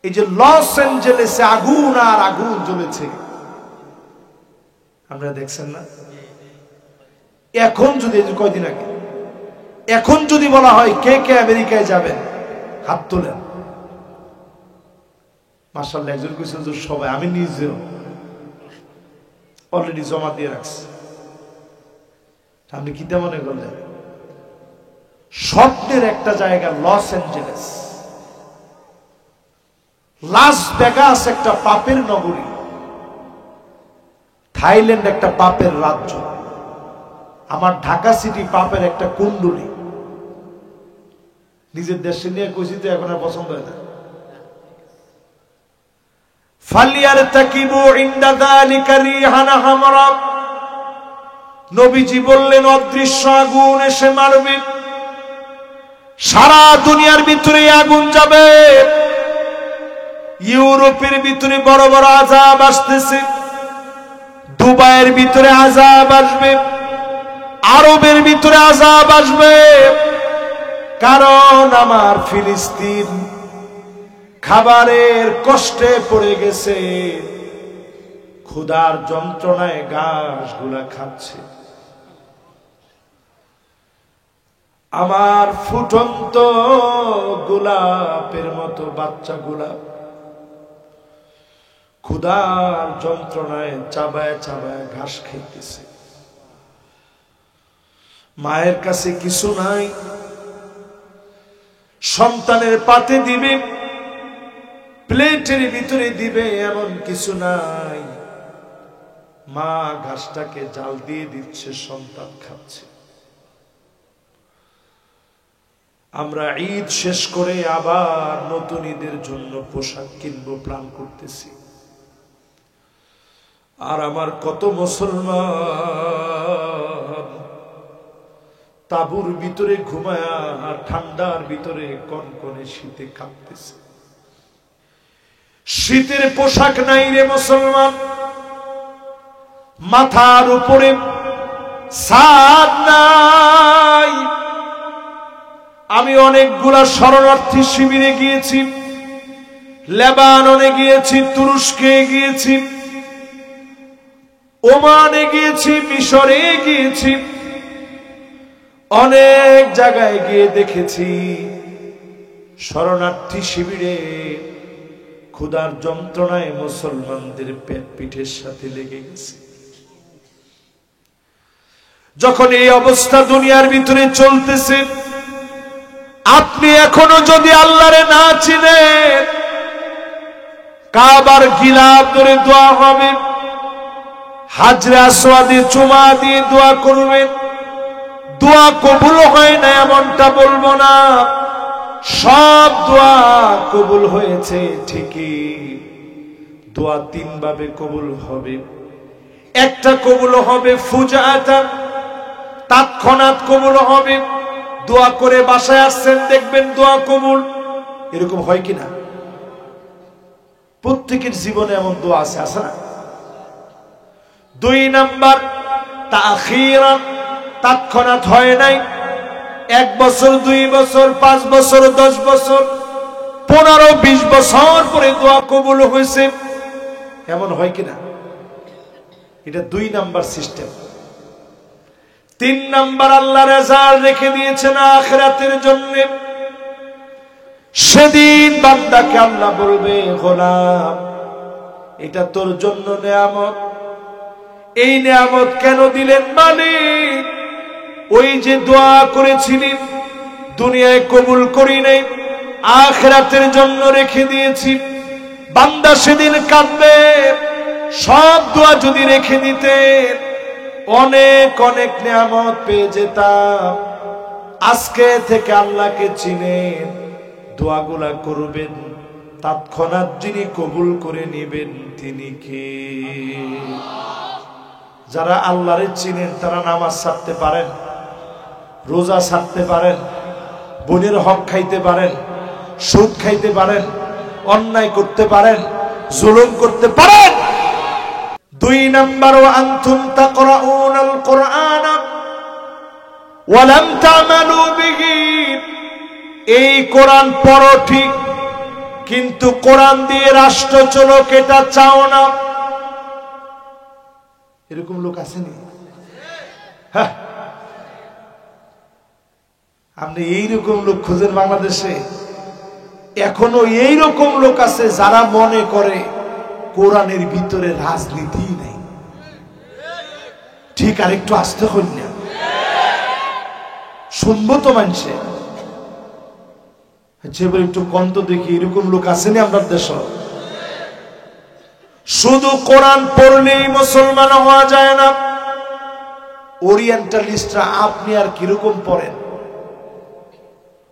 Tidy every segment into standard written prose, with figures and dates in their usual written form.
এই যে লস অ্যাঞ্জেলেসে আগুন আর আগুন জ্বলেছে, আপনারা দেখছেন না? এখন যদি কয়দিন আগে এখন যদি বলা হয় কে কে আমেরিকায় যাবেন, হাত তোলেন। মাশাআল্লাহ, একজন কইছেন যে সবাই, আমি নিজেও অলরেডি জমা দিয়ে রাখছি। আপনি কি মনে করলেন? স্বপ্নের একটা জায়গা লস অ্যাঞ্জেলেস, লাস ভেগাস একটা পাপের নগরী, থাইল্যান্ড একটা পাপের রাজ্য, আমার ঢাকা সিটি পাপের একটা কুণ্ডলী। নিজের দেশে নিয়ে কইছি তো এখন আর পছন্দ হয় না। ফালিয়ারতাকিবু ইনদা যালিকা রিহান হামরা, নবীজি বললেন অদৃশ্য আগুন এসে মারবে, সারা দুনিয়ার ভিতরে আগুন যাবে। ইউরোপের ভিতরে বড় বড় আযাব আসতেছে, দুবাইয়ের ভিতরে আযাব আসবে, আরবের ভিতরে আযাব আসবে। কারণ আমার ফিলিস্তিন খাবারের কষ্টে পড়ে গেছে, ক্ষুধার যন্ত্রণায় ঘাসগুলা খাচ্ছে। আমার ফুটন্ত গোলাপের মতো বাচ্চাগুলা ক্ষুধার যন্ত্রণায় চাবায় চাবায় ঘাস খাইতেছে। মায়ের কাছে কিছু নাই, সন্তানের পাতে দিবে, প্লেটের ভিতরে দিবে, এমন কিছু নাই। মা ঘাসটাকে জাল দিয়ে দিচ্ছে, সন্তান খাচ্ছে। আমরা ঈদ শেষ করে আবার নতুন ঈদের জন্য পোশাক কিনবো প্ল্যান করতেছি। আর আমার কত মুসলমান তাঁবুর ভিতরে ঘুমায়া আর ঠান্ডার ভিতরে কনকনে শীতে কাঁপতেছে। শীতের পোশাক নাই রে মুসলমান, মাথার উপরে ছাদ নাই। আমি অনেকগুলা শরণার্থী শিবিরে গিয়েছি, লেবাননে গিয়েছি, তুরস্কে গিয়েছি, ওমানে গিয়েছি, মিশরে গিয়েছি, অনেক জায়গায় গিয়ে দেখেছি শরণার্থী শিবিরে ক্ষুধার যন্ত্রণায় মুসলমানদের পেট পিঠের সাথে লেগে গেছে। যখন এই অবস্থা দুনিয়ার ভিতরে চলতেছে, আপনি এখনো যদি আল্লাহরে না চিনেন, কাবার গিলাফ ধরে দোয়া হবে, হাজরে আসওয়াদে চুমা দিয়ে দোয়া করবেন। দোয়া কবুল হয় না এমনটা বলবো না, সব দোয়া কবুল হয়েছে ঠিকই। দোয়া তিন ভাবে কবুল হবে। একটা কবুল হবে ফুজাআতান, তৎক্ষণাৎ কবুল হবে। দোয়া করে বাসায় আসছেন, দেখবেন দোয়া কবুল। এরকম হয় কিনা? প্রত্যেকের জীবনে এমন দোয়া আছে, আছে না? দুই নাম্বার তাখিরান, তৎক্ষণাৎ হয় নাই। 1 বছর, 2 বছর, 5 বছর, 10 বছর, 15, 20 বছর পরে দোয়া কবুল হয়েছে, এমন হয় কিনা? এটা 2 নাম্বার সিস্টেম। 3 নাম্বার আল্লাহ রেজাল্ট রেখে দিয়েছেন আখিরাতের জন্য। সেদিন বান্দাকে আল্লাহ বলবে, গোলাম এটা তোর জন্য নেয়ামত, এই নেয়ামত কেন দিলেন মালিক? ওই যে দোয়া করেছিলি, দুনিয়ায় কবুল করি নাই, আখিরাতের জন্য রেখে দিয়েছি। বান্দা সেদিন কাঁদবে, সব দোয়া যদি রেখে দিতে অনেক অনেক নেয়ামত পেয়ে যেতাম। আজকে থেকে আল্লাহকে চিনেন, দোয়াগুলা করবেন, তৎক্ষণাৎ যিনি কবুল করে নেবেন তিনি কে? যারা আল্লাহরে চিনেন তারা নামাজ ছাড়তে পারেন, রোজা ছাড়তে পারেন, বোনের হক খাইতে পারেন, সুদ খাইতে পারেন, অন্যায় করতে পারেন, জুলুম করতে পারেন। 2 নাম্বার, ওয়া আনতুম তাকরাউনাল কুরআনা ওয়া লাম তা'মালু বিহি। এই কোরআন পড়ো ঠিক, কিন্তু কোরআন দিয়ে রাষ্ট্র চলুক এটা চাও না। এরকম লোক আসেনি? হ্যাঁ, আপনি এইরকম লোক খুঁজেন বাংলাদেশে? এখনো এইরকম লোক আছে যারা মনে করে কোরআনের ভিতরে রাজনীতি নেই। ঠিক, আর একটু আসতে হল না, শুনবো তো মানুষে একটু কন্ত দেখি। এরকম লোক আসেনি আপনার দেশ? শুধু কোরআন পড়লেই মুসলমান হওয়া যায় না। ওরিয়েন্টালিস্টরা আপনি আর কিরকম পড়েন?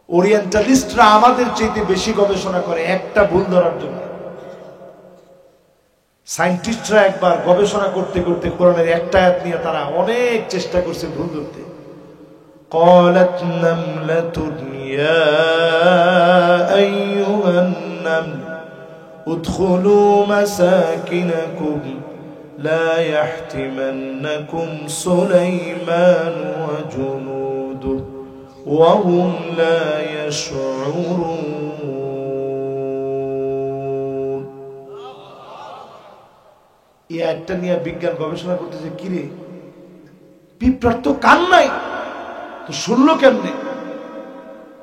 ওরিয়েন্টালিস্টরা আমাদের চাইতে বেশি গবেষণা করে একটা ভুল ধরার জন্য। সায়েন্টিস্টরা একবার গবেষণা করতে করতে কোরআনের একটা আয়াত নিয়ে তারা অনেক চেষ্টা করছে ভুল ধরতে। قالت نملة يا أيها النمل ادخلوا مساكنكم لا يحطمنكم سليمان وجنوده وهم لا يشعرون। এই আয়াতটা নিয়ে বিজ্ঞান গবেষণা করতেছে, কিরে পিঁপড়ার তো কান নাই, তো শুনলো কেমনে?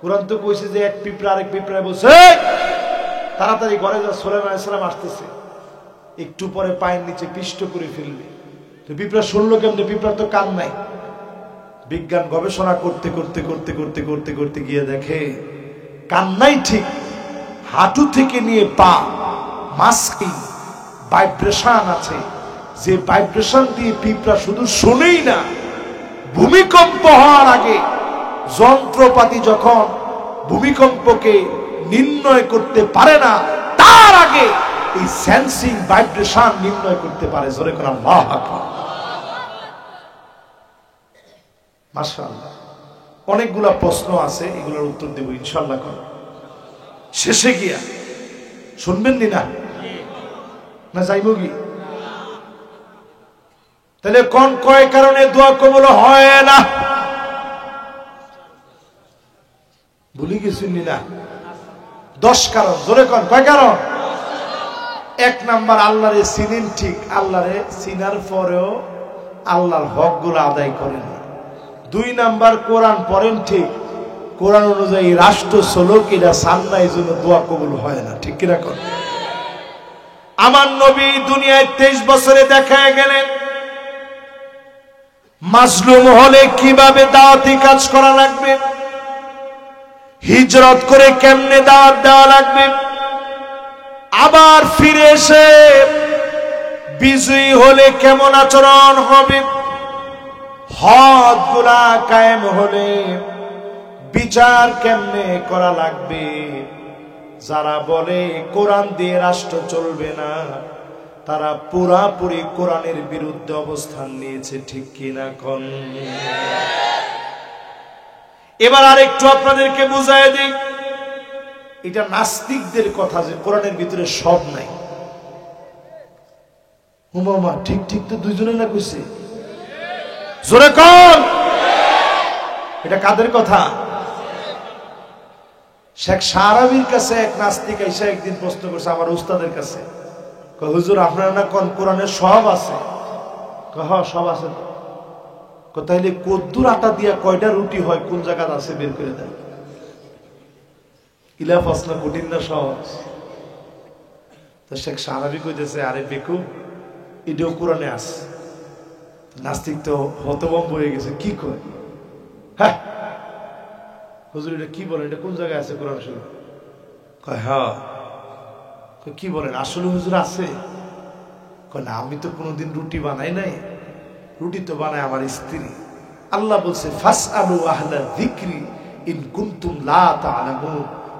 কোরআন তো কইছে যে এক পিঁপড়া আরেক পিঁপড়ায় বলছে তাড়াতাড়ি ঘরে যা, সুলাইমান আলাইহিস সালাম আসতেছে, একটু পরে পায়ের নিচে পিষ্ট করে ফেলবে। তো পিঁপড়া শুনলো কেমনে? পিঁপড়ার তো কান নাই। বিজ্ঞান গবেষণা করতে করতে করতে করতে করতে করতে গিয়ে দেখে কান নাই ঠিক, হাঁটু থেকে নিয়ে পা মাস্কি ভাইব্রেশন আছে, যে ভাইব্রেশন দিয়ে পিঁপড়া শুধু শুনেই না, ভূমিকম্প হওয়ার আগে যন্ত্রপাতি যখন ভূমিকম্পকে নির্ণয় করতে পারে না, তার আগে এই সেন্সিং ভাইব্রেশন নির্ণয় করতে পারে। জোরে করে আল্লাহু আকবার। মাশাআল্লাহ। অনেকগুলা প্রশ্ন আছে, এগুলোর উত্তর দেব ইনশাআল্লাহ। শেষে গিয়া শুনবেন না যাইব কি? তাহলে কোন কয় কারণে দোয়া কবুল হয় না? ভুলে গেছেন না? 10 কারণ। জোরে কোন কয় কারণ? 1 নাম্বার, আল্লাহরে চিনেন ঠিক, আল্লাহরে চিনার পরেও আল্লাহর হক গুলো আদায় করেন না। 2 নাম্বার, কোরআন পড়েন ঠিক, কোরআন অনুযায়ী রাষ্ট্র চলুক এটা চান না, এই জন্য দোয়া কবুল হয় না। ঠিক কিনা কর? আমার নবী দুনিয়ায় 23 বছরে দেখায় গেলেন মাজলুম হলে কিভাবে দাওয়াতি কাজ করা লাগবে, হিজরত করে কেমনে দাওয়াত দেওয়া লাগবে, আবার ফিরে এসে বিজয়ী হলে কেমন আচরণ হবে, হদ গুলা কায়েম হলে বিচার কেমনে করা লাগবে। যারা বলে কোরআন দিয়ে রাষ্ট্র চলবে না, তারা পুরাপুরি কোরআনের বিরুদ্ধে অবস্থান নিয়েছে। ঠিক কিনা কোন? এবার আরেকটু আপনাদেরকে বুঝায় দিই, এটা নাস্তিকদের কথা যে কোরআনের ভিতরে সব নাই। হুমামা ঠিক ঠিক তো দুইজনে না কইছে? জোরে কোন? এটা কাদের কথা? শেখ শাহরাবির কাছে এক নাস্তিক এসে একদিন প্রশ্ন করছে আমার উস্তাদের কাছে, হুজুর আপনারা না কোন কোরআনের সব আছে? সব আছে। তাইলে কদ্দুর আটা দিয়া কয়টা রুটি হয়, কোন জায়গা আছে বের করে দেন। ইলা প্রশ্ন কঠিন না সহজ? তো শেখ শাহরাবি কইতেছে, আরে বেকু এটাও কোরআনে আছে। নাস্তিক তো হতভম্ব হয়ে গেছে, কি কয়? হ্যাঁ হুজুর এটা কি বলেন, এটা কোন জায়গায় আছে কোরআন শরীফ? কয় হ্যাঁ। কি বলেন, আসলে হুজুর আছে? কয় না, আমি তো কোনোদিন রুটি বানাই নাই, রুটি তো বানায় আমার স্ত্রী। আল্লাহ বলছে ফাসআলু আহলা যিকরি ইন কুনতুম লা তা'লামুন,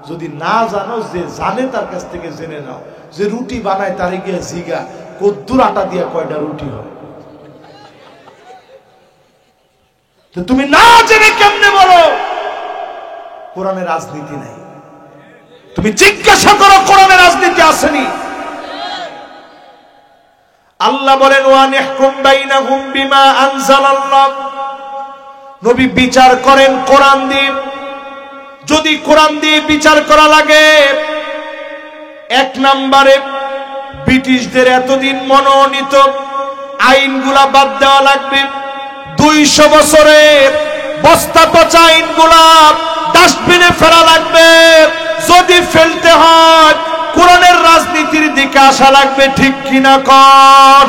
যদি না জানো, যে জানে তার কাছ থেকে জেনে নাও। যে রুটি বানায় তারে গিয়ে জিগা কদ্দুর আটা দিয়া কয়টা রুটি হয়। তো তুমি না জেনে কেমনে বলো কোরআনে রাজনীতি নাই? তুমি জিজ্ঞাসা করো কোরআনে রাজনীতি আসেনি? আল্লাহ বলেন ওয়া নিহকুম বাইনাহুম বিমা আনজালাল্লাহ, নবী বিচার করেন কোরআন দিয়ে। যদি কোরআন দিয়ে বিচার করা লাগে এক নম্বরে ব্রিটিশদের এতদিন মনোনীত আইনগুলা বাদ দেওয়া লাগবে। 200 বছরের বস্তা পচা আইনগুলা ডাস্টবিনে ফেলা লাগবে। যদি ফেলতে হয় কোরআনের রাজনীতির দিকে আসা লাগবে। ঠিক কিনা কর?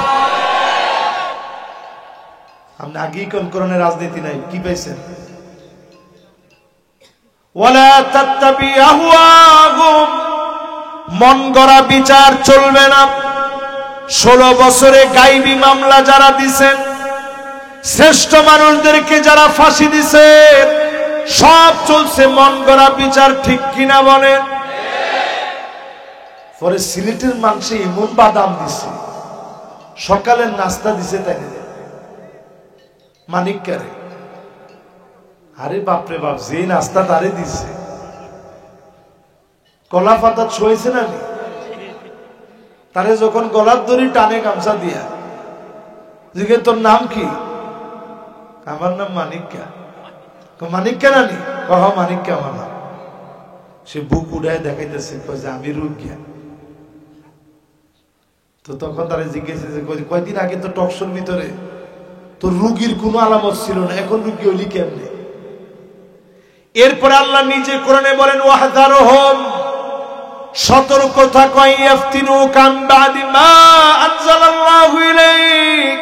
আপনি আগেই কোন কোরআনের রাজনীতি নাই, কি পাইছেন? ওয়ালা তাত্তাবি আহওয়াহুম, মন গড়া বিচার চলবে না। 16 বছরে গায়বী মামলা যারা দিছেন, শ্রেষ্ঠ মানুষদেরকে যারা ফাঁসি দিছে, সব চলছে মন গড়া বিচার। ঠিক কিনা বলেন? পরে সিলেটের মানুষে এমন বাদাম দিছে, সকালের নাস্তা দিছে তাই মানিককারে। আরে বাপরে বাপ, যে নাস্তা তারে দিছে, কলা পাতা ছুঁয়েছে না নি? তারে যখন গলার দড়ি টানে গামছা দিয়া, জিজ্ঞেস তোর নাম কি? আমার নাম মানিক্কা। মানিক্কা নানি? কহ মানিক্কা আমার নাম। সে বুক উড়ায় দেখাইতেছে যে আমি রোগিয়া। তো তখন তারা জিজ্ঞেস কয়দিন আগে তো টকশোর ভিতরে তোর রোগীর কোনো আলামত ছিল না, এখন রোগী হইলি কেমনে? এরপরে আল্লাহ নিজে কোরআনে বলেন ওয়াহযারহুম, সতর্ক থাকো, ইয়াফতিনুকা আন বাদি মা আনজালাল্লাহু ইলাইক,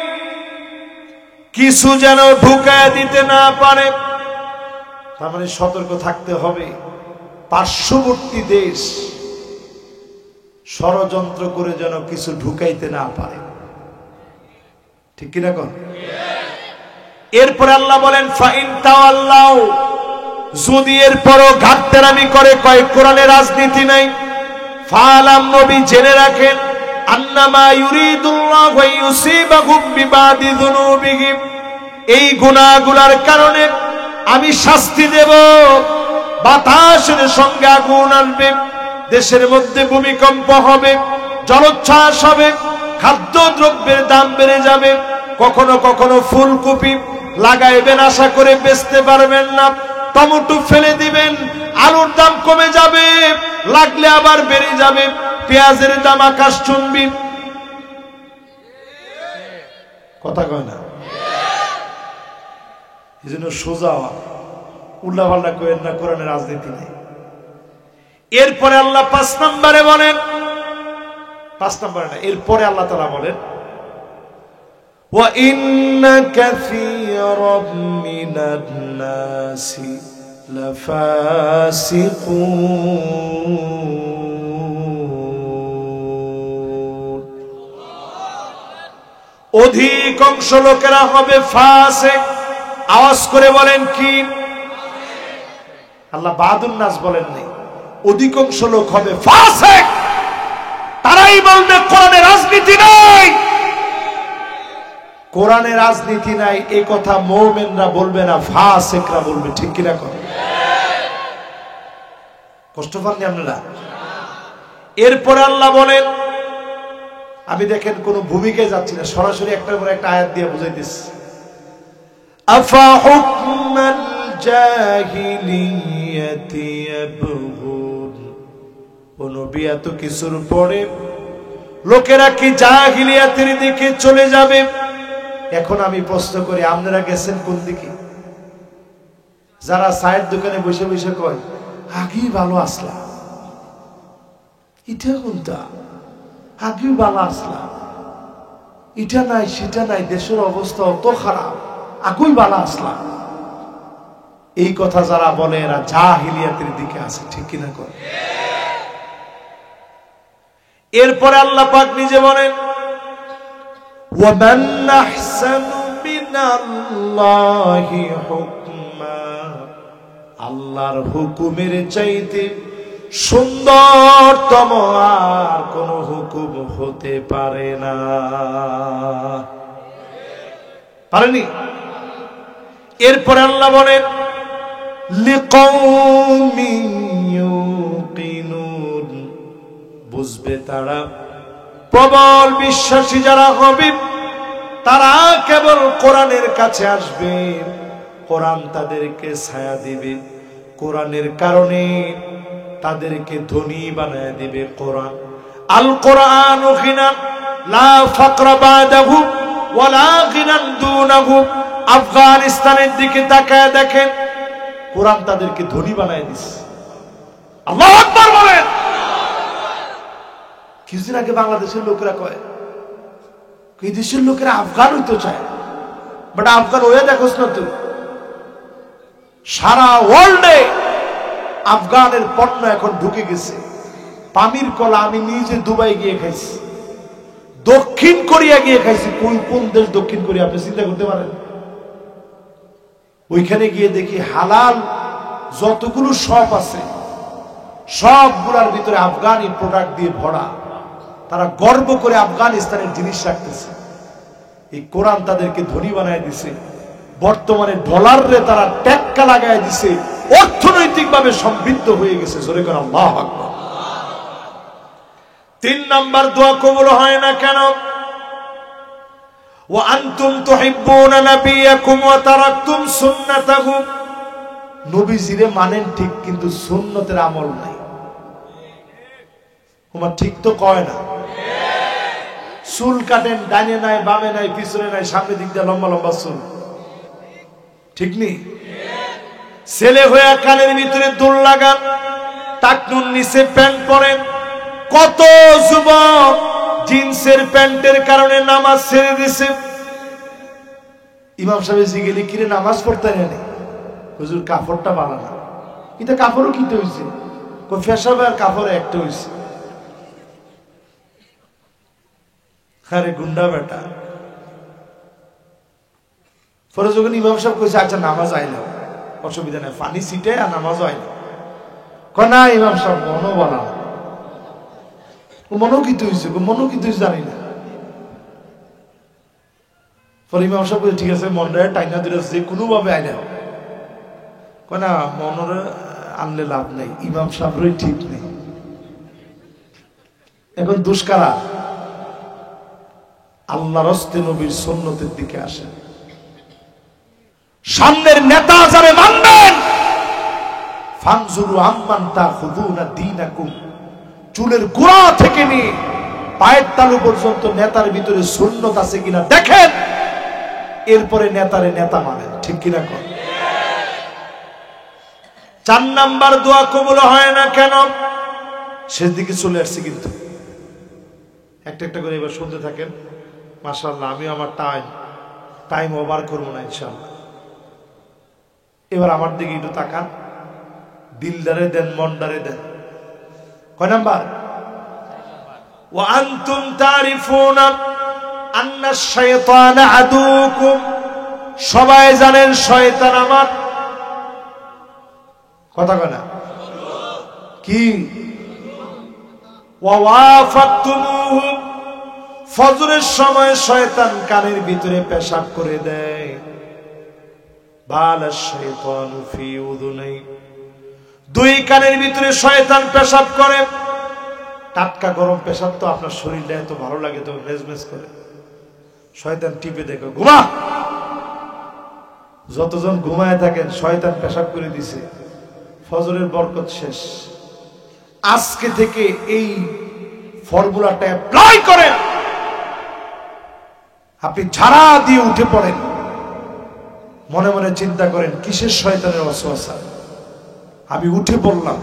কিছু যেন ঢুকায় দিতে না পারে। তার মানে সতর্ক থাকতে হবে। পার্শ্ববর্তী দেশ ষড়যন্ত্র করে যেন কিছু ঢুকাইতে না পারে। ঠিক কিনা কোন? এরপরে আল্লাহ বলেন ফাইন তাওয়াল্লাউ, যদি এরপরও ঘাটতেরামি করে, কয় কোরআনে রাজনীতি নাই, ফালাম, নবী জেনে রাখেন, আন্নামা ইউরিদুল্লাহু ইউসিবাহুম বিবাদি যুনুবিহিম, এই গুনাহগুলোর কারণে আমি শাস্তি দেব। বাতাসের সঙ্গে আগুন আসবে, দেশের মধ্যে ভূমিকম্প হবে, জলোচ্ছ্বাস হবে, খাদ্য দ্রব্যের দাম বেড়ে যাবে। কখনো কখনো ফুলকপি লাগাইবেন, আশা করে বেচতে পারবেন না, টমেটো ফেলে দিবেন, আলুর দাম কমে যাবে, লাগলে আবার বেড়ে যাবে, পেঁয়াজের দাম আকাশ চুম্বি। কথা কয় না? এই জন্য সোজা উল্লা পাল্লা করেন না, কোরআনের রাজনীতি নেই। এরপরে আল্লাহ 5 নম্বরে বলেন, 5 নম্বরে না, এরপরে আল্লাহ তাআলা বলেন ওয়া ইন্না কাসীরাম মিনান নাসি লাফাসিকুন, অধিকাংশ লোকেরা হবে ফাসিক। আওয়াজ করে বলেন কি? আল্লাহ বাদুন নাস বলেন নাই, অধিকাংশ লোক হবে ফাসিক। তারাই বলবে কোরআনে রাজনীতি নাই। কোরআনে রাজনীতি নাই এই কথা মুমিনরা বলবে না, ফাসিকরা বলবে। ঠিক কিনা কথা? কষ্ট পাননি আপনারা? এরপরে আল্লাহ বলেন, আমি দেখেন কোন ভূমিকায় যাচ্ছি না, সরাসরি একটার পর একটা আয়াত দিয়ে বুঝাইতেছি। আফা হুকমাল জাহিলিয়াতি ইয়াবগুন, ও নবী এত কিছুর পরে লোকেরা কি জাহিলিয়াতের দিকে চলে যাবে? এখন আমি প্রশ্ন করি, আপনারা গেছেন কোন দিকে? যারা চায়ের দোকানে বসে বসে কয় আগেই ভালো আসলাম, এটা কোনটা, আগেই ভালো আসলাম, এটা নাই সেটা নাই, দেশের অবস্থা অত খারাপ, আগেই ভালো আসলাম, এই কথা যারা বলে এরা জাহিলিয়াতের দিকে আছে। ঠিক কিনা করে? এরপরে আল্লাহ পাক নিজে বলেন ওয়ামান আহসানু মিনাল্লাহি হুকমা, আল্লাহর হুকুমের চাইতে সুন্দরতম আর কোন হুকুম হতে পারে না। পারেনি? এরপরে আল্লাহ বলেন লিকাউমিন ইউকিনুন, বুঝবে তারা, প্রবল বিশ্বাসী যারা হবে তারা কেবল কোরআনের কাছে আসবে, কোরআন তাদেরকে ছায়া দিবে, কোরআনের কারণে তাদেরকে ধনী বানায় দিবে। কোরআন আল কোরআনু গিনা লা ফাকরা বাদাহু ওয়ালা গিনান দুনাহু। আফগানিস্তানের দিকে তাকায় দেখেন, কোরআন তাদেরকে ধনী বানায় দিছে। আল্লাহু আকবার বলেন। কিছুদিন আগে বাংলাদেশের লোকেরা কয়, এই দেশের লোকেরা আফগান হইতে চায়, বাট আফগান হয়ে দেখোস না তুই। সারা ওয়ার্ল্ডে আফগানের পণ্য এখন ঢুকে গেছে। পামির কলা আমি নিজে দুবাই গিয়ে খাইছি, দক্ষিণ কোরিয়া গিয়ে খাইছি। কোন দেশ দক্ষিণ কোরিয়া আপনি চিন্তা করতে পারেন? ওইখানে গিয়ে দেখি হালাল যতগুলো শপ আছে সবগুলোর ভিতরে আফগানি প্রোডাক্ট দিয়ে ভরা। তারা গর্ব করে আফগানিস্তানের জিনিস রাখতেছে। এই কোরআন তাদেরকে ধনী বানায় দিছে। বর্তমানে ডলারে তারা টেক্কা লাগায় দিছে, অর্থনৈতিকভাবে সমৃদ্ধ হয়ে গেছে। জোরে করে আল্লাহু আকবার। 3 নাম্বার দোয়া কবুল হয় না কেন? ওয়া আনতুম তুহিব্বুনা নাবিয়াকুম ওয়া তারাকতুম সুন্নাতাহু। নবীজিরে মানেন ঠিক, কিন্তু সুন্নতের আমল নাই। তোমার ঠিক তো কয় না। চুল কাটেন, ডাইনে নাই, বামে নাই, পিছনে নাই, সামনে দিক দিয়ে লম্বা লম্বা চুল, ঠিক নেই। ছেলে হয়ে কানের ভিতরে দুল লাগান, টাকনুর নিচে প্যান্ট পরেন। কত যুবক জিন্সের প্যান্টের কারণে নামাজ ছেড়ে দিছে। ইমাম সাহেব জিগেলি কিরে নামাজ পড়তে নেই, হুজুর কাপড়টা বানানা। এটা কাপড়ও কিনতে হয়েছে, ফেসাবে আর কাপড়ে একটা হয়েছে। আরে গুন্ডা বেটা। পরে যখন ইমাম সাহেব কইছে আচ্ছা নামাজ আইল, অসুবিধা নেই, পানি ছিটে আর নামাজ আইল। না ইমাম সাহেব মনও বানা, মনও কিতে হয়েছে, মনও কিতে হয়েছে জানি না। পরে ইমাম সাহেব ঠিক আছে, মনটা টাইনা দিলে যে কোনো ভাবে আইলে না, মনের আনলে লাভ নেই, ইমাম সাহেবরই ঠিক নেই। এখন দুষ্কারা আল্লাহর হস্তে নবীর সুন্নতের দিকে আসে। সামনের নেতা যারা মানবেন, ফানজুরু আম্মান তাখুযুনা দীনাকুম, চুলের গোড়া থেকে নিয়ে পায়ের তালু পর্যন্ত নেতার ভিতরে সুন্নত আছে কিনা দেখেন, এরপরে নেতারে নেতা মানেন, ঠিক কিনা কর। 4 নাম্বার দোয়া কবুল হয় না কেন? শেষ দিকে চলে আসছে, কিন্তু একটা একটা করে এবার শুনতে থাকেন। মাশাআল্লাহ, আমি আমার টাইম ওভার করবো না ইনশাআল্লাহ। এবার আমার দিকে একটু তাকান, দিলদারে দেন, মনদারে দেন। কয় নাম্বার? ওয়া আনতুম তারিফুনা আন্না শাইতানা আদুকুম, সবাই জানেন শয়তান আমার। কথা কয় না কি? ওয়া ওয়াফাতুমুহু, ফজরের সময় শয়তান কানের ভিতরে পেশাব করে দেয়। বালাশ শাইতানু ফি উযুনাই, 2 কানের ভিতরে শয়তান পেশাব করে। টাটকা গরম পেশাব তো আপনার শরীরটা এত ভালো লাগে, তো মেজমেজ করে। শয়তান টিপে দেখো, ঘুমা। যতজন ঘুমায় থাকেন, শয়তান পেশাব করে দিছে, ফজরের বরকত শেষ। আজকে থেকে এই ফর্মুলাটা অ্যাপ্লাই করেন। আপনি ঝাড়া দিয়ে উঠে পড়েন, মনে মনে চিন্তা করেন কিসের শয়তানের ওয়াসওয়াসা। আমি উঠে পড়লাম,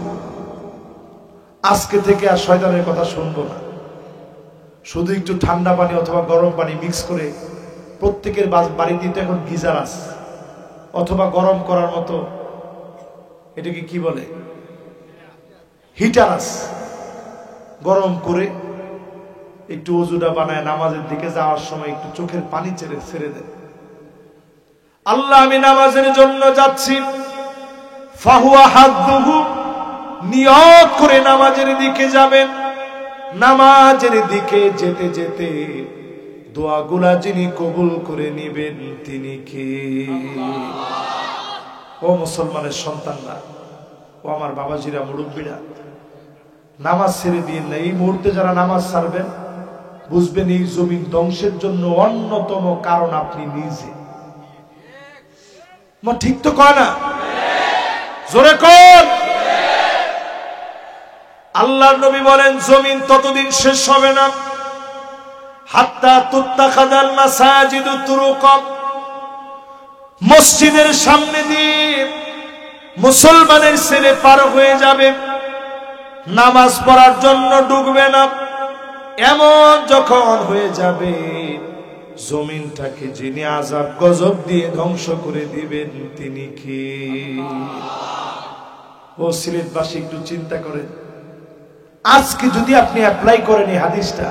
আজকে থেকে আর শয়তানের কথা শুনবো না। শুধু একটু ঠান্ডা পানি অথবা গরম পানি মিক্স করে, প্রত্যেকের বাড়িতে তো এখন গিজার আছে, অথবা গরম করার মতো এটাকে কি বলে, হিটার আছে। গরম করে একটু ওযুটা বানায় নামাজের দিকে যাওয়ার সময় একটু চোখের পানি ছেড়ে দেন। আল্লাহ, আমি নামাজের জন্য যাচ্ছি। ফাহুয়া হাদুহু, নিয়ত করে নামাজের দিকে যাবেন। নামাজের দিকে যেতে যেতে দোয়াগুলা যিনি কবুল করে নেবেন তিনি কে? ও মুসলমানের সন্তানরা, ও আমার বাবাজিরা, মুরব্বীরা, নামাজ ছেড়ে দিয়ে না। এই মুহূর্তে যারা নামাজ ছাড়বেন, বুঝবেন এই জমিন ধ্বংসের জন্য অন্যতম কারণ আপনি নিজে। ঠিক তো কয় না? জোরে কর। আল্লাহর নবী বলেন জমিন ততদিন শেষ হবে না হাত্তা তুত্তাখাদাল মাসাজিদু তুরুকা, মসজিদের সামনে দিয়ে মুসলমানের ছেলে পার হয়ে যাবে, নামাজ পড়ার জন্য ঢুকবে না। এমন যখন হয়ে যাবে, জমিনটাকে যিনি আযাব গজব দিয়ে ধ্বংস করে দিবেন তিনি কি? ও সিলেটবাসী, একটু চিন্তা করেন, আজকে যদি আপনি অ্যাপ্লাই করেন এই হাদিসটা,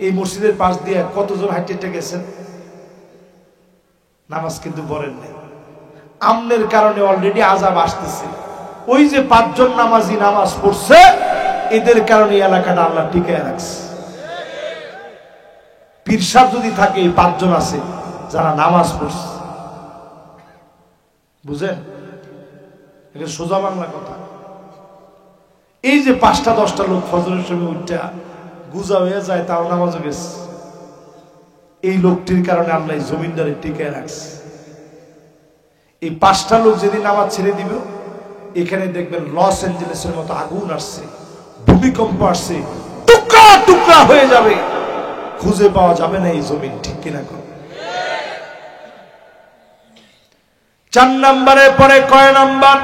এই মসজিদের পাশ দিয়ে কতজন হাঁটতে গেছেন, নামাজ কিন্তু পড়েন নাই। আমনের কারণে অলরেডি আযাব আসতেছে। ওই যে 5 জন নামাজি নামাজ পড়ছে, এদের কারণে এলাকাটা আল্লাহ টিকায় রাখছে। পীর সাহেব যদি থাকে, এই 5 জন আছে যারা নামাজ পড়ছে। বুঝেন? এটা সোজা বাংলা কথা। এই যে 5টা-10টা লোক ফজরের সময় উঠা গুজা হয়ে যায়, তাও নামাজও গেছে, এই লোকটির কারণে আল্লাহ জমিনদারে টিকায় রাখছে। এই 5টা লোক যেদিন নামাজ ছেড়ে দিবে, এখানে দেখবেন লস অ্যাঞ্জেলেসের মতো আগুন আসছে, ভূমিকম্প আসছে, টুকরা টুকরা হয়ে যাবে, খুঁজে পাওয়া যাবে না এই জমিন। ঠিক কিনা? 4 নম্বরে পরে কয় নাম্বার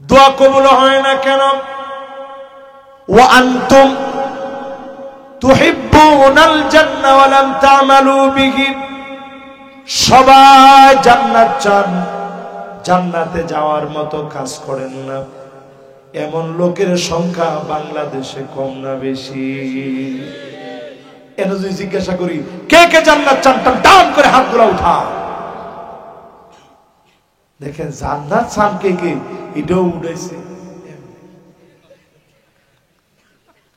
দোয়া কবুল হয় না কেন? ওয়া আনতুম তুহিব্বুনাল জান্নাহ ওয়া লাম তা'মালু বিহি, সবাই জান্নাত চান, জান্নাতে যাওয়ার মতো কাজ করেন না, এমন লোকের সংখ্যা বাংলাদেশে কম না বেশি? এন যদি জিজ্ঞাসা করি কে কে জান্নাত চান, টান করে হাতগুলো উঠা। দেখেন জান্নাত চান কে কে, এটাও উঠাইছে।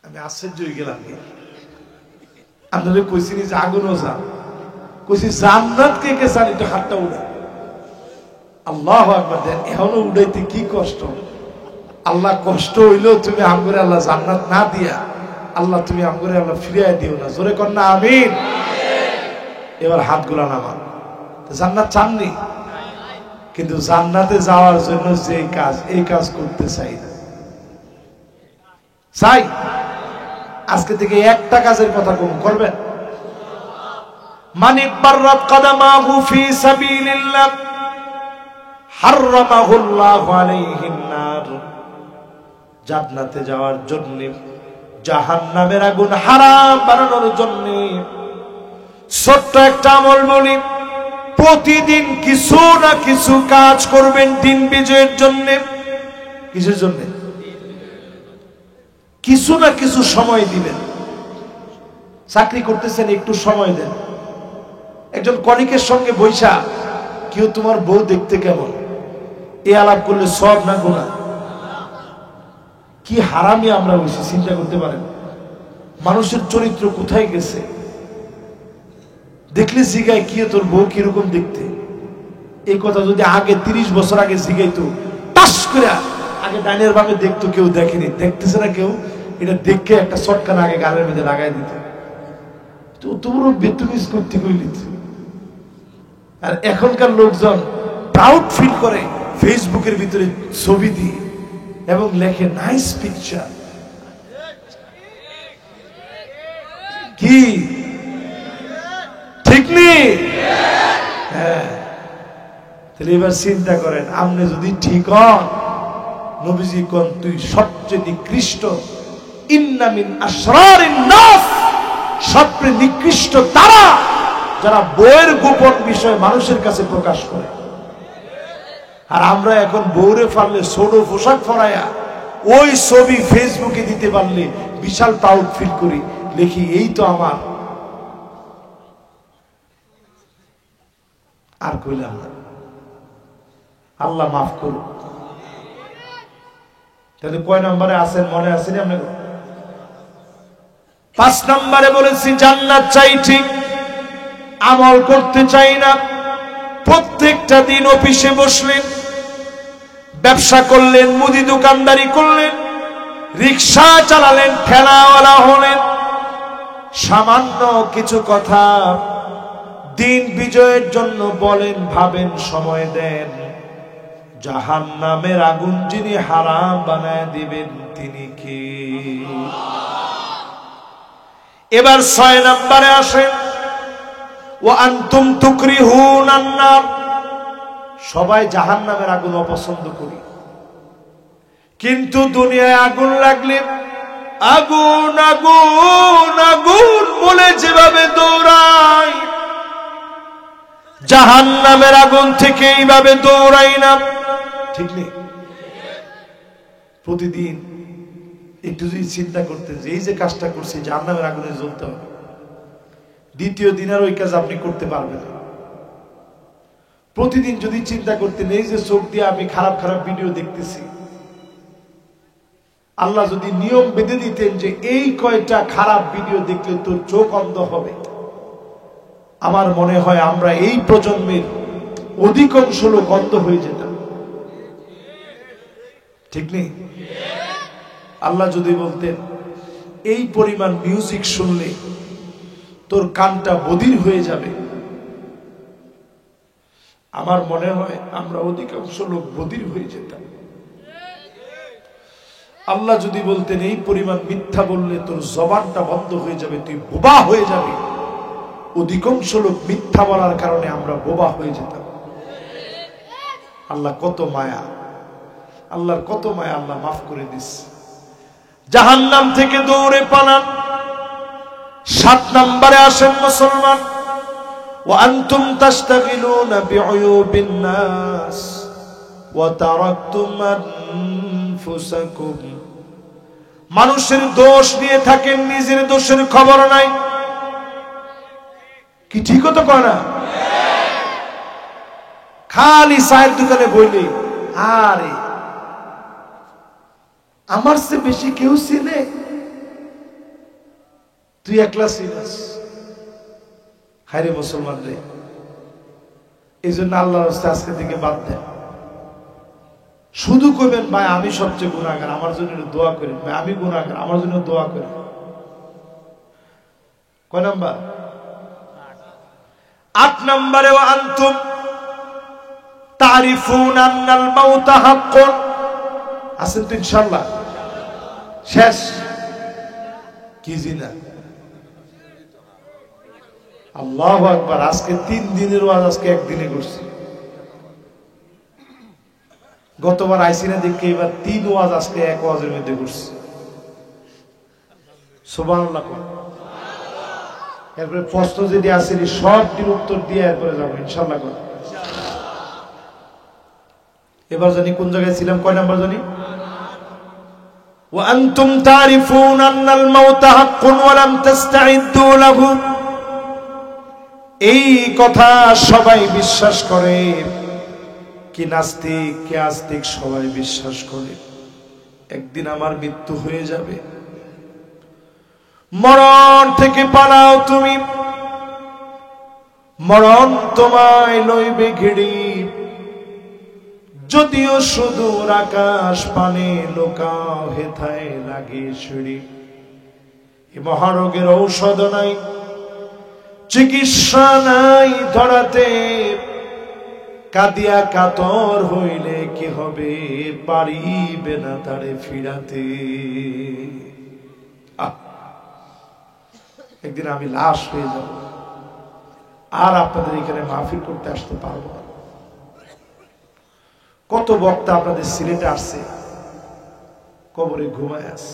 আমি আশ্চর্য হয়ে গেলাম। আপনাদের কইছি যে আগুনও চান, কইছি জান্নাত কে কে চান, এটা হাতটা উঠা। আল্লাহু আকবার। দেন এখনো উঠাইতে কি কষ্ট। আল্লাহ কষ্ট হইলেও তুমি আমগরে আল্লাহ জান্নাত না দিয়া, আল্লাহ তুমি আমগরে আল্লাহ ফিরিয়ে দিও না। জোরে কর না আমিন। এবার হাতগুলা নামান। জান্নাত চাননি, কিন্তু জান্নাতে যাওয়ার জন্য যে কাজ, এই কাজ করতে চাই না। চাই আজকে থেকে একটা কাজের কথা কোন করবেন? মান ইবাররাত কদমাহু ফি সাবিলিল্লাহ হারামাহুল্লাহু আলাইহিন নার, জান্নাতে যাওয়ার জন্য, জাহান্নামের আগুন হারাম বানানোর জন্য ছোট্ট একটা আমল বলি, প্রতিদিন কিছু না কিছু কাজ করবেন দিন বিজয়ের জন্য। কিসের জন্য? কিছু না কিছু সময় দিবেন। চাকরি করতেছেন, একটু সময় দেন। একজন কলিগের সঙ্গে বৈশা, কেউ তোমার বউ দেখতে কেমন, এই আলাপ করলে সব না গুনাহ? কি হারামি আমরা হইছি, চিন্তা করতে পারেন? মানুষের চরিত্র কোথায় গেছে। দেখলে জিগায় কি তোর বউ কিরকম দেখতে, এই কথা যদি আগে 30 বছর আগে জিগাইতো, টাস করে আগে ডাইনের ভাবে দেখতো, কেউ দেখেনি, দেখতেছে না কেউ, এটা দেখে একটা শটকান আগে গালের মধ্যে লাগাই দিত। তো তোমরা বেতমিজ করতে কইলি। আর এখনকার লোকজন প্রাউড ফিল করে ফেসবুকের ভিতরে ছবি দিয়ে এবং লেখে নাইস পিকচার। কি ঠিক নেই? হ্যাঁ। তাহলে এবার চিন্তা করেন, আপনি যদি ঠিক হন, নবীজি কোন তুই সবচেয়ে নিকৃষ্ট, ইন্না মিন আশরারিন নাস, সবচেয়ে নিকৃষ্ট তারা যারা বউয়ের গোপন বিষয় মানুষের কাছে প্রকাশ করে। আর আমরা এখন বউরে পারলে ছোট পোশাক পরায়া ওই ছবি ফেসবুকে দিতে পারলে বিশাল প্রাউড ফিল করি, লিখি এই তো আমার। আর কইলাম না, আল্লাহ মাফ করুন। তাহলে কয় নম্বরে আছেন মনে আছে না আপনার? 5 নম্বরে বলেছি জান্নাত চাই ঠিক, আমল করতে চাই না। প্রত্যেকটা দিন অফিসে বসলেন, ব্যবসা করলেন, মুদি দোকানদারি করলেন, রিক্সা চালালেন, ঠেলাওয়ালা হলেন, সামান্য কিছু কথা দিন বিজয়ের জন্য বলেন, ভাবেন, সময় দেন, জাহান্নামের আগুন যিনি হারাম বানায় দিবেন তিনি কে? এবার 6 নম্বরে আসেন, ওয়া আনতুম তুকরিহুনান নার। সবাই জাহান্নামের আগুন অপছন্দ করি, কিন্তু দুনিয়ায় আগুন লাগলে আগুন আগুন আগুন বলে যেভাবে দৌড়াই, জাহান্নামের আগুন থেকে এইভাবে দৌড়াই না, ঠিক নেই? প্রতিদিন একটু যদি চিন্তা করতেন যে এই যে কাজটা করছি জাহান্নামের আগুনে জ্বলতে হবে, দ্বিতীয় দিন আর ওই কাজ আপনি করতে পারবেন না। প্রতিদিন যদি চিন্তা করতেন এই যে চোখ দিয়ে আমি খারাপ খারাপ ভিডিও দেখতেছি, আল্লাহ যদি নিয়ম বেঁধে দিতেন যে এই কয়টা খারাপ ভিডিও দেখলে তোর চোখ অন্ধ হবে, আমার মনে হয় আমরা এই প্রজন্মের অধিকাংশ লোক অন্ধ হয়ে যেতাম, ঠিক নেই? আল্লাহ যদি বলতেন এই পরিমাণ মিউজিক শুনলে তোর কানটা বধির হয়ে যাবে, আমার মনে হয় আমরা অধিকাংশ লোক বধির হয়ে যেতাম। আল্লাহ যদি বলতেন এই পরিমাণ মিথ্যা বললে তোর জবানটা বন্ধ হয়ে যাবে, তুই বোবা হয়ে যাবে, অধিকাংশ লোক মিথ্যা বলার কারণে আমরা বোবা হয়ে যেতাম। আল্লাহ কত মায়া, আল্লাহর কত মায়া, আল্লাহ মাফ করে দিস। জাহান্নাম থেকে দৌড়ে পালান। 7 নম্বরে আসেন মুসলমান, ওয়া আনতুম তাশতাগিলুনা বিউয়ুবিন নাস ওয়া তারাকতুম আনফুসাকুম। মানুষের দোষ নিয়ে থাকেন, নিজের দোষের খবর নাই। কি ঠিক তো কয় না? খালি চায়ের দোকানে বইলে আরে আমার চেয়ে বেশি কেউ চিনে, তুই একলা চিনিস। হায়রে মুসলমান রে, এই জন্য আল্লাহর রাস্তায় আজকে থেকে বাদ দেন। শুধু কইবেন ভাই আমি সবচেয়ে গুনাহগার, আমার জন্য দোয়া করেন। ভাই আমি গুনাহগার, আমার জন্য দোয়া করেন। কয় নাম্বার? 8 নম্বরে, ওয়া আনতুম তারিফুন আন্নাল মাউতা হাক্কুন। আছেন তো ইনশাআল্লাহ? শেষ কি জিনা? আল্লাহু আকবার। আজকে 3 দিনের ওয়াজ আজকে একদিনে করছি। গতবার আইসি না দেখে এবার 3 ওয়াজ আজকে এক ওয়াজের মধ্যে করছি। সুবহানাল্লাহ। এরপরে প্রশ্ন যদি আসে সবটির উত্তর দিয়ে এরপরে যাবো ইনশাআল্লাহ। এবার জানি কোন জায়গায় ছিলাম, কয় নাম্বার জানি? ওয়া আনতুম তারিফুন আন্নাল মাউতা হাক্কুন ওয়া লাম তাস্তাইদ্দু লাহু। এই কথা সবাই বিশ্বাস করে, কি নাস্তিক কি আস্তিক সবাই বিশ্বাস করে একদিন আমার মৃত্যু হয়ে যাবে। মরণ থেকে পালাও তুমি, মরণ তোমায় লইবে ঘিড়ি। যদিও সুদূর আকাশ পানে লোকাও হেথায় লাগে ছুরি। এ মহারোগের ঔষধ নাই, চিকিৎসা নাই ধরাতে। কাঁদিয়া কাতর হইলে কি হবে, পারিবে না তারে ফিরাতে। একদিন আমি লাশ হয়ে যাব, আর আপনাদের এখানে মাহফিল করতে আসতে পারবো না। কত বক্তা আপনাদের সিলেটে আসছে, কবরে ঘুমায় আস।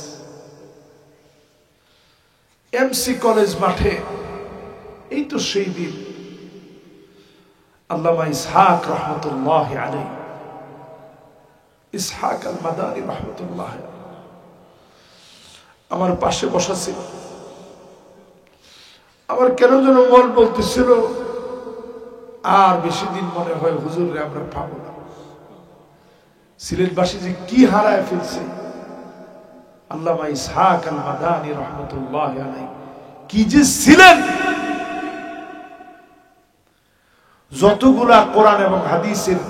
এমসি কলেজ মাঠে এই তো সেই দিন আল্লামা ইসহাক রহমতুল্লাহ আলাইহি, ইসহাক আল মাদানী রহমতুল্লাহ আমার পাশে বসা ছিল। আমার কেন যেন মন বলতেছিল আর বেশি দিন মনে হয় হুজুরে আমরা পাবো না। সিলেটবাসী যে কি হারায় ফেলছে। আল্লামা ইসহাক আল মাদানী রহমতুল্লাহ আলাইহি কি যে ছিলেন। যতগুলা কোরআন এবং হাদিসের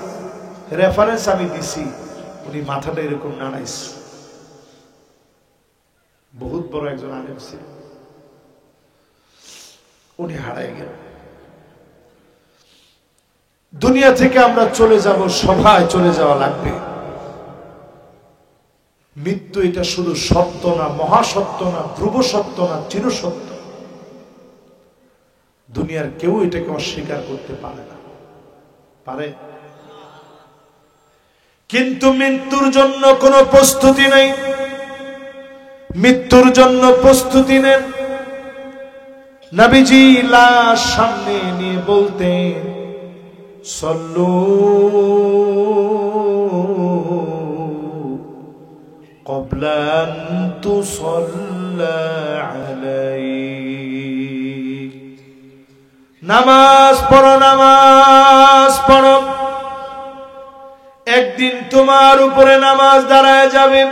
রেফারেন্স আমি দিছি, উনি মাথাটা এরকম নাড়াইছে। বহুত বড় একজন আলেম ছিলেন, উনি হারায় গেল। দুনিয়া থেকে আমরা চলে যাব, সবাই চলে যাওয়া লাগবে। মৃত্যু এটা শুধু সত্য না, মহাসত্য না, ধ্রুব সত্য না, চিরসত্য। দুনিয়ার কেউ এটাকে অস্বীকার করতে পারে না, পারে? কিন্তু মৃত্যুর জন্য কোনো প্রস্তুতি নেই। মৃত্যুর জন্য প্রস্তুতি নেন। নবীজি লাশ সামনে নিয়ে বলতেন, সল্লু ক্বাবলা আন তুসাল্লা আলাইক। নামাজ পড়ো, নামাজ পড়ো। একদিন তোমার উপরে নামাজ দাঁড়ায় যাবে।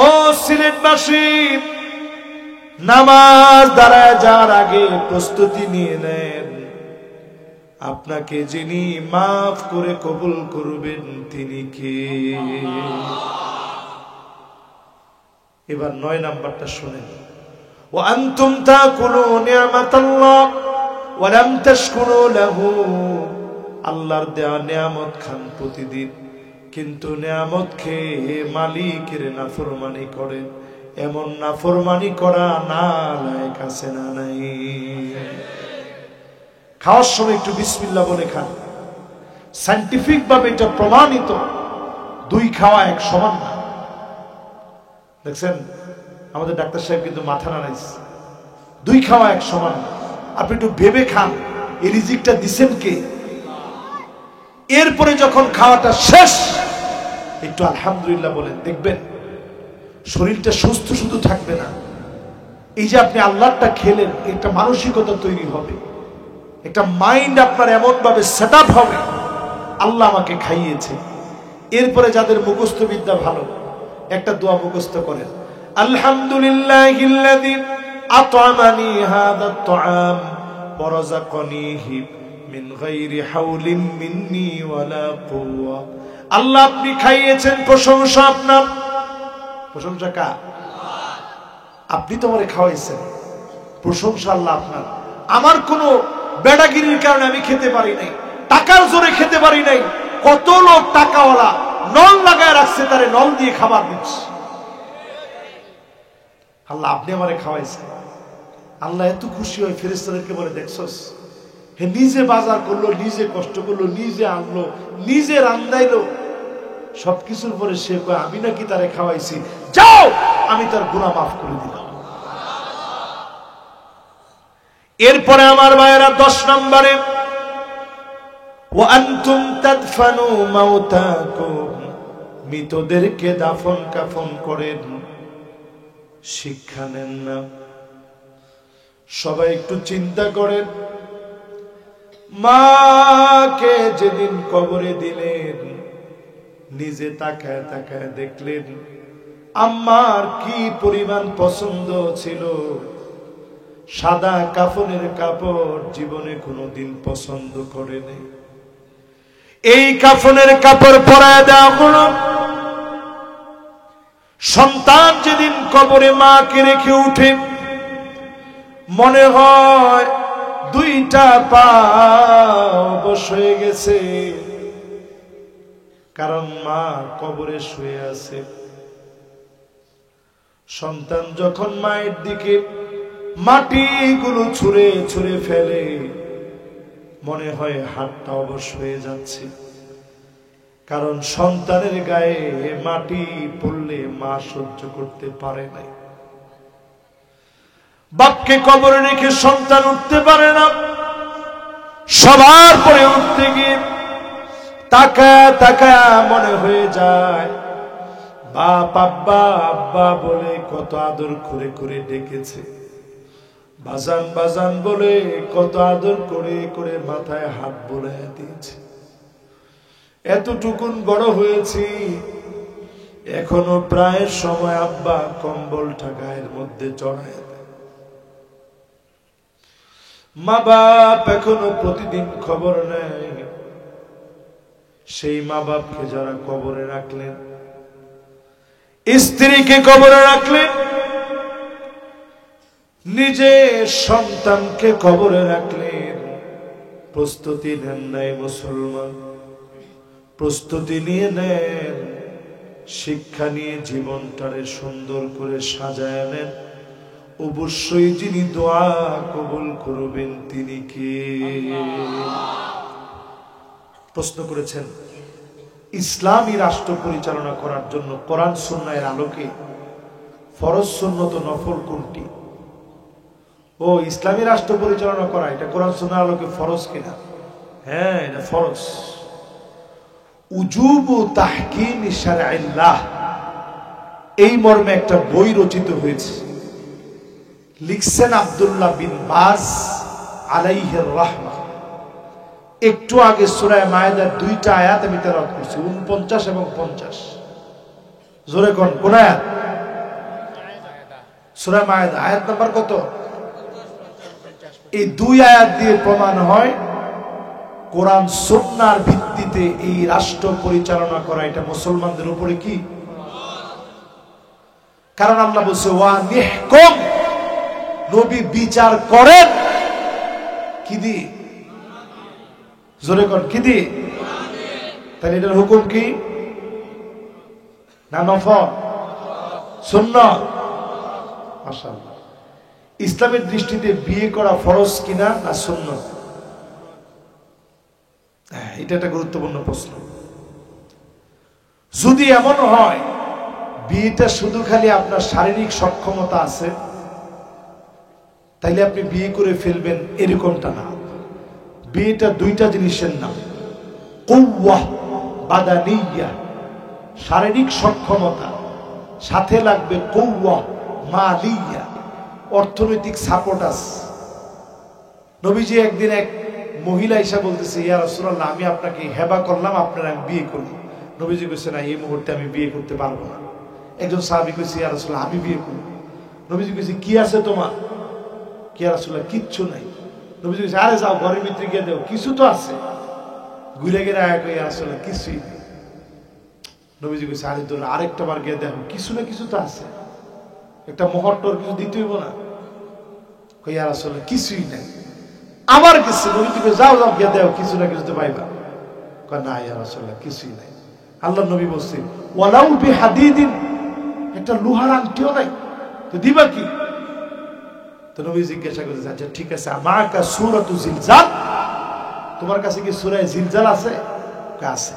ও সিলেটবাসী, নামাজ দাঁড়ায় যাওয়ার আগে প্রস্তুতি নিয়ে নেন। আপনাকে যিনি মাফ করে কবুল করবেন তিনি কে? এবার ৯ নাম্বারটা শুনেন। ওয়া আনতুম তাকুলু নি'মাতাল্লাহ ওয়া লাম তাশকুরু লাহু। আল্লাহর দেওয়া নিয়ামত খান প্রতিদিন, কিন্তু নিয়ামত খেয়ে মালিকের নাফরমানি করেন। এমন নাফরমানি করা নালায়েক আছে না নাই? খাওয়ার সময় একটু বিসমিল্লাহ বলে খান। সায়েন্টিফিক ভাবে এটা প্রমাণিত, 2 খাওয়া 1 সমান না। দেখছেন আমাদের ডাক্তার সাহেব কিন্তু মাথা নাড়াইছে, 2 খাওয়া 1 সমান না। আপনি একটু ভেবে খান, এই রিজিকটা দিছেন কে? এরপরে যখন খাওয়াটা শেষ একটু আলহামদুলিল্লাহ বলেন, দেখবেন শরীরটা সুস্থ শুধু থাকবে না, এই যে আপনি আল্লাহটা খেলেন, একটা মানসিকতা তৈরি হবে, একটা মাইন্ড আপনার এমন ভাবে সেট আপ হবে, আল্লাহ আমাকে খাইয়েছে। এরপরে যাদের মুখস্থ বিদ্যা ভালো, একটা দোয়া মুখস্থ করেন, আলহামদুলিল্লাহিল্লাযী আত'আমানি হাযাত তুআম ওয়া রাযাকানিহি মিন গায়রি হাওলিন মিন্নি ওয়ালা কুওয়া। আল্লাহ আপনি খাইয়েছেন, প্রশংসা আপনার। প্রশংসা কার? আপনি তো আমারে খাওয়াইছেন, প্রশংসা আল্লাহ আপনার। আমার কোনো বেড়াগিরির কারণে আমি খেতে পারি নাই, টাকার জোরে খেতে পারি নাই। কত লোক টাকাওয়ালা নল লাগায় রাখছে, তারে নল দিয়ে খাবার দিচ্ছে। আল্লাহ আপনি আমারে খাওয়াইছেন। আল্লাহ এত খুশি হয়, ফেরেশতাদেরকে বলে, দেখছস হে নিজে বাজার করলো, নিজে কষ্ট করলো, নিজে আনলো, নিজে রান্দাইলো, সবকিছুর পরে সে কয় আমি নাকি তারে খাওয়াইছি, যাও আমি তার গুনাহ মাফ করে দিলাম। এরপরে আমার ভাইয়েরা 10 নম্বরে, ওয়া আনতুম তাদফানু মাউতাকুম, মৃতদেরকে দাফন কাফন করেন। শিক্ষা নেন না। সবাই একটু চিন্তা করেন, মাকে যেদিন কবরে দিলেন, নিজে তাকায় তাকায় দেখলেন আম্মার কি পরিমাণ পছন্দ ছিল। সাদা কাফনের কাপড় জীবনে কোনোদিন পছন্দ করেনি। এই কাফনের কাপড় পরায় দেওয়া হলো। সন্তান যেদিন কবরে মাকে রেখে উঠে, মনে হয় 2টা পা অবশ হয়ে গেছে, কারণ মা কবরে শুয়ে আছে। সন্তান যখন মায়ের দিকে মাটিগুলো ছুঁড়ে ছুঁড়ে ফেলে, মনে হয় হাতটা অবশ হয়ে যাচ্ছে, কারণ সন্তানের গায়ে মাটি পড়লে মা সহ্য করতে পারে নাই। বাপকে কবরে রেখে সন্তান উঠতে পারে না। সবার পরে উঠতে গিয়ে তাকায় তাকায় মনে হয়ে যায় বাপ আব্বা আব্বা বলে কত আদর করে করে ডেকেছে, বাজান বাজান বলে কত আদর করে করে মাথায় হাত বোলায় দিয়েছে। এতটুকুন বড় হয়েছি, এখনো প্রায় সময় আব্বা কম্বলটা গায়ের মধ্যে চড়ায় দেয়। মা বাপ এখনো প্রতিদিন খবর নেয়। সেই মা বাপকে যারা কবরে রাখলেন, স্ত্রীকে কবরে রাখলেন, নিজে সন্তানকে কবরে রাখলেন, প্রস্তুতি নেন নাই মুসলমান, প্রস্তুতি নিয়ে নেন, শিক্ষা নিয়ে জীবনটারে সুন্দর করে সাজায় নেন। অবশ্যই যিনি দোয়া কবুল করবেন তিনি কে? প্রশ্ন করেছেন ইসলামী রাষ্ট্র পরিচালনা করার জন্য কোরআন সুন্নাহের আলোকে ফরজ সুন্নত নফল কোনটি? ও, ইসলামী রাষ্ট্র পরিচালনা করা এটা কোরআন সুন্নাহের আলোকে ফরজ কিনা? হ্যাঁ, এটা ফরজ। উজুবু তাহকিম শারঈল্লাহ এই মর্মে একটা বই রচিত হয়েছে, লিখছেন আব্দুল্লাহ বিন বাজ আলাইহির রাহমাহ। একটু আগে সূরা মায়েদার দুইটা আয়াত আমি তেলাওয়াত করছি, 49 এবং 50। জোরে কোন কোন আয়াত? সূরা মায়েদা আয়াত নাম্বার কত? এই দুই আয়াত দিয়ে প্রমাণ হয় কোরআন সুন্নাহর ভিত্তিতে এই রাষ্ট্র পরিচালনা করা এটা মুসলমানদের উপরে কি? কারণ আল্লাহ বলছে ওয়া নিহকুম, নবী বিচার করেন কি দিয়ে? জোরে কোন কি দিয়ে? তাহলে এটার হুকুম কি? না নফল? সুন্নাহ? মাশাআল্লাহ। ইসলামের দৃষ্টিতে বিয়ে করা ফরজ কিনা না সুন্নাহ? এটা একটা গুরুত্বপূর্ণ প্রশ্ন। যদি এমন হয় বিয়েটা শুধু খালি আপনার শারীরিক সক্ষমতা আছে তাইলে আপনি বিয়ে করে ফেলবেন, এরকমটা না। বিয়েটা দুইটা জিনিসের নাম, কুওয়াহ বাদানিয়া, শারীরিক সক্ষমতা, সাথে লাগবে কুওয়াহ মালিয়া, অর্থনৈতিক সাপোর্ট আছে। নবীজি একদিন এক মহিলা এসে বলতেছে, ইয়া রাসূলুল্লাহ, আমি আপনাকে হেবা করলাম, আপনার আমি বিয়ে করব। নবীজি কইছে, না, এই মুহূর্তে আমি বিয়ে করতে পারবো না। একজন সাহাবী কইছে, ইয়া রাসূলুল্লাহ, আমি বিয়ে করব। নবীজি কইছে, কি আছে তোমার? কি ইয়া রাসূলুল্লাহ, কিচ্ছু নাই। নবীজি কইছে, আরে যাও ঘরের ভিতরে গিয়ে দাও, কিছু তো আছে। ঘুরে গিয়ে আয়া কই, ইয়া রাসূলুল্লাহ, কিছুই নেই। নবীজি কইছে, আরে তোর আরেকটা বার গিয়ে দেখো, কিছু না কিছু তো আছে, একটা মোহরটর কিছু দিতে হইব না? কই, ইয়া রাসূলুল্লাহ, কিছুই নাই। আবার গেছে, নবীজি কইছে, যাও যাও গিয়ে দাও, কিছু না কিছু তো পাইবা। কয়, না ইয়া রাসূলুল্লাহ, কিছুই নাই। আল্লাহর নবী বলছেন, ওয়ালাউ বিহাদিদিন, একটা লোহার আংটিও নাই, তো দিবা কি? তো নবী জিজ্ঞাসা করেছে, আচ্ছা ঠিক আছে, আমাকা সূরাতু জিলজাল, তোমার কাছে কি সূরা জিলজাল আছে? আছে।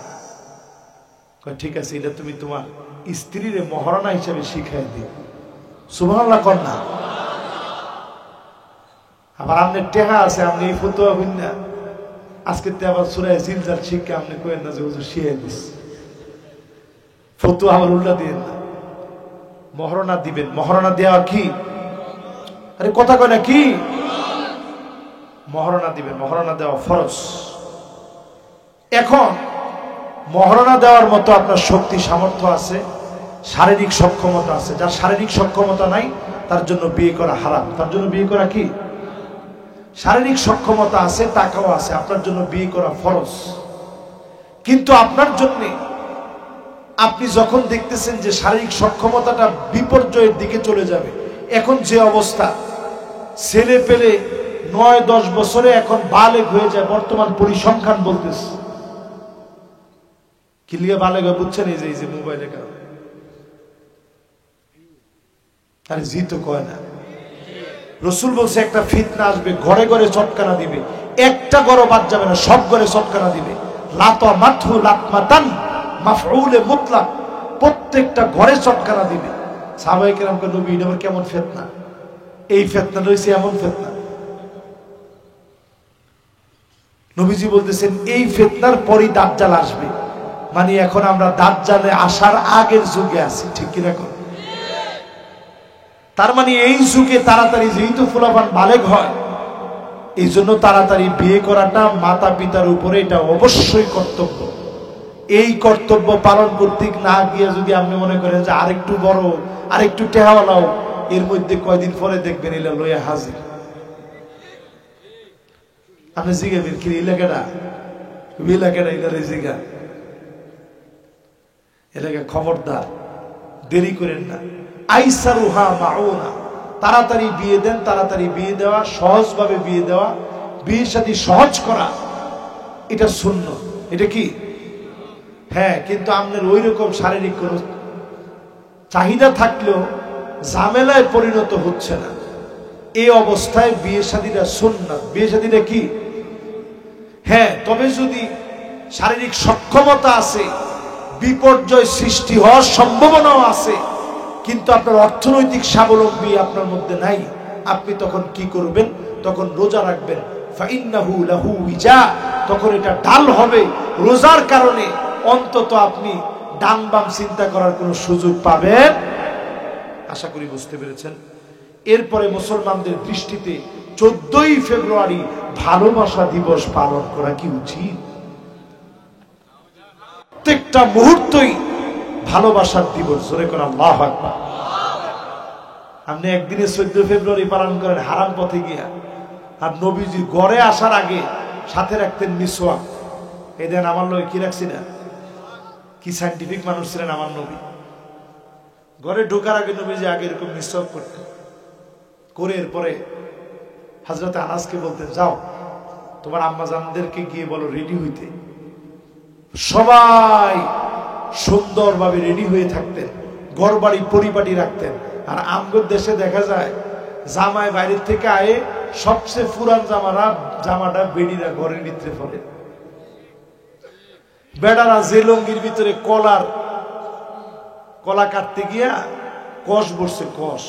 কয়, ঠিক আছে, এটা তুমি তোমার স্ত্রীর মহারণা হিসেবে শিখাই দিও। সুবহানাল্লাহ কর না। আবার আপনার টেহা আছে, আপনি এই ফতোয়া হইন না, আজকে আবার সূরা জিলজাল শিক্ষা আপনি কইেন না যে হুজুর শিখাই দিস। ফতোয়া আবার উল্টা দিবেন না, মহারণা দিবেন। মহারণা দেওয়া কি? আরে কথা কয় না কি? মহারণা দিবেন, মহারণা দেওয়া ফরজ। এখন মহারণা দেওয়ার মতো আপনার শক্তি সামর্থ্য আছে, শারীরিক সক্ষমতা আছে। যার শারীরিক সক্ষমতা নাই তার জন্য বিয়ে করা হারাম। তার জন্য বিয়ে করা কি? শারীরিক সক্ষমতা আছে, টাকাও আছে, আপনার জন্য বিয়ে করা ফরজ। কিন্তু আপনার জন্য আপনি যখন দেখতেছেন যে শারীরিক সক্ষমতাটা বিপর্যয়ের দিকে চলে যাবে, এখন যে অবস্থা, ছেলে পেলে 9-10 বছরে এখন বালেগ হয়ে যায়, বর্তমান পরিসংখ্যান বলতেছে। কি লিয়ে বালেগ হয় বুঝছেন? এই যে মোবাইলে কারণে। আরে জি তো কয় না। রাসূল বলছে একটা ফিতনা আসবে, ঘরে ঘরে চটকানা দিবে, একটা ঘরও বাদ যাবে না, সব ঘরে চটকানা দিবে। লাতামাতহু লাতমাতান মাফউলে মুতলাক, প্রত্যেকটা ঘরে চটকানা দিবে। সাহাবায়ে কেরামকে নবী, এটা আবার কেমন ফিতনা? এই ফিতনা রয়েছে এমন ফিতনা। নবীজি বলতেছেন এই ফিতনার পরই দাজ্জাল আসবে। মানে এখন আমরা দাজ্জালে আসার আগের যুগে আছি, ঠিক কি না? তার মানে এই যুগে তাড়াতাড়ি যেহেতু ফুলাফান বালেগ হয়, এই জন্য তাড়াতাড়ি বিয়ে করাটা মাতা পিতার উপরে এটা অবশ্যই কর্তব্য। এই কর্তব্য পালন করতে না গিয়ে যদি আপনি মনে করেন যে আরেকটু বড়, আরেকটু টেহাওয়ালাও, এর মধ্যে কয়দিন পরে দেখবেন এলা লইয়া হাজির। আপনি জিগাবেন কি এলাকাটা, এলাকাটা এলারে জিগা, এলাকা খবরদার, দেরি করেন না। আইসারুহা মাউনা, তাড়াতাড়ি বিয়ে দেন। তাড়াতাড়ি বিয়ে দেওয়া, সহজভাবে বিয়ে দেওয়া, বিয়ে শাদী সহজ করা এটা সুন্নাত। এটা কি? হ্যাঁ, কিন্তু আপনার ওই রকম শারীরিক কোন চাহিদা থাকলেও ঝামেলায় পরিণত হচ্ছে না, এই অবস্থায় বিয়ে শাদীটা সুন্নাত। বিয়ে শাদীটা কি? হ্যাঁ, তবে যদি শারীরিক সক্ষমতা আছে, বিপর্যয় সৃষ্টি হওয়ার সম্ভাবনাও আছে, কিন্তু আপনার অর্থনৈতিক স্বাবলম্বী আপনার মধ্যে নাই, আপনি তখন কি করবেন? তখন রোজা রাখবেন। ফাইন্নাহু লাহু উইজা, তখন এটা ঢাল হবে। রোজার কারণে অন্তত আপনি ডান বাম চিন্তা করার কোনো সুযোগ পাবেন। আশা করি বুঝতে পেরেছেন। এরপরে মুসলমানদের দৃষ্টিতে 14ই ফেব্রুয়ারি ভালোবাসা দিবস পালন করা কি উচিত? প্রত্যেকটা মুহূর্তই ভালোবাসার দিবস। জোরে করে আল্লাহু আকবার। আপনি একদিনে 14 ফেব্রুয়ারি পালন করেন হারাম পথে গিয়া, আর নবীজি ঘরে আসার আগে সাথে রাখতেন মিসওয়াক। এই দেন আমার লোক কি রাখছি না, কি সাইন্টিফিক মানুষ ছিলেন আমার নবী। ঘরে ঢোকার আগে নবীজি আগে এরকম মিসওয়াক করতেন, করে এরপরে হযরত আনাসকে বলতেন, যাও তোমার আম্মা জানদেরকে গিয়ে বলো রেডি হইতে। সবাই সুন্দরভাবে রেডি হয়ে থাকতেন, ঘর বাড়ি পরিপাটি রাখতেন। আর আমগর দেশে দেখা যায় জামাই বাইরের থেকে আয়ে সবচেয়ে পুরান জামাটা বেডিরা ঘরের ভিতরে ফেলে। বেড়ারা যে লঙ্গির ভিতরে কলা কাটতে গিয়া কষ বসছে, কষ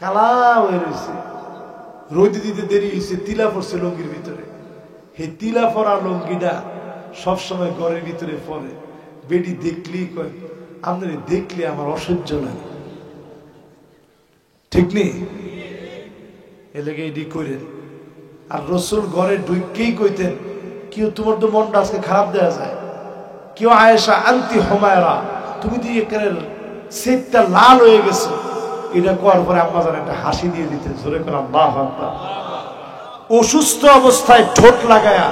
কালা হয়ে রয়েছে, রোদ দিতে দেরি হয়েছে, তিলা পড়ছে লঙ্গির ভিতরে। হে তিলা পরা লঙ্গিটা সবসময় ঘরের ভিতরে পরে। বেডি দেখলেই কয়, আপনারে দেখলে আমার অসহ্য লাগে, ঠিক নেই? এলাকা এডি করেন। আর রসুল ঘরে ঢুকেই কইতেন, কেউ তোমার তো মনটা আজকে খারাপ দেওয়া যায়, কেউ আয়েশা আন্তি হুমায়রা, তুমি তো এখানে সেটটা লাল হয়ে গেছে। এটা করার পরে আম্মা জান একটা হাসি দিয়ে দিতেন। জোরে করে আল্লাহু আকবার। অসুস্থ অবস্থায় ঠোঁট লাগায়া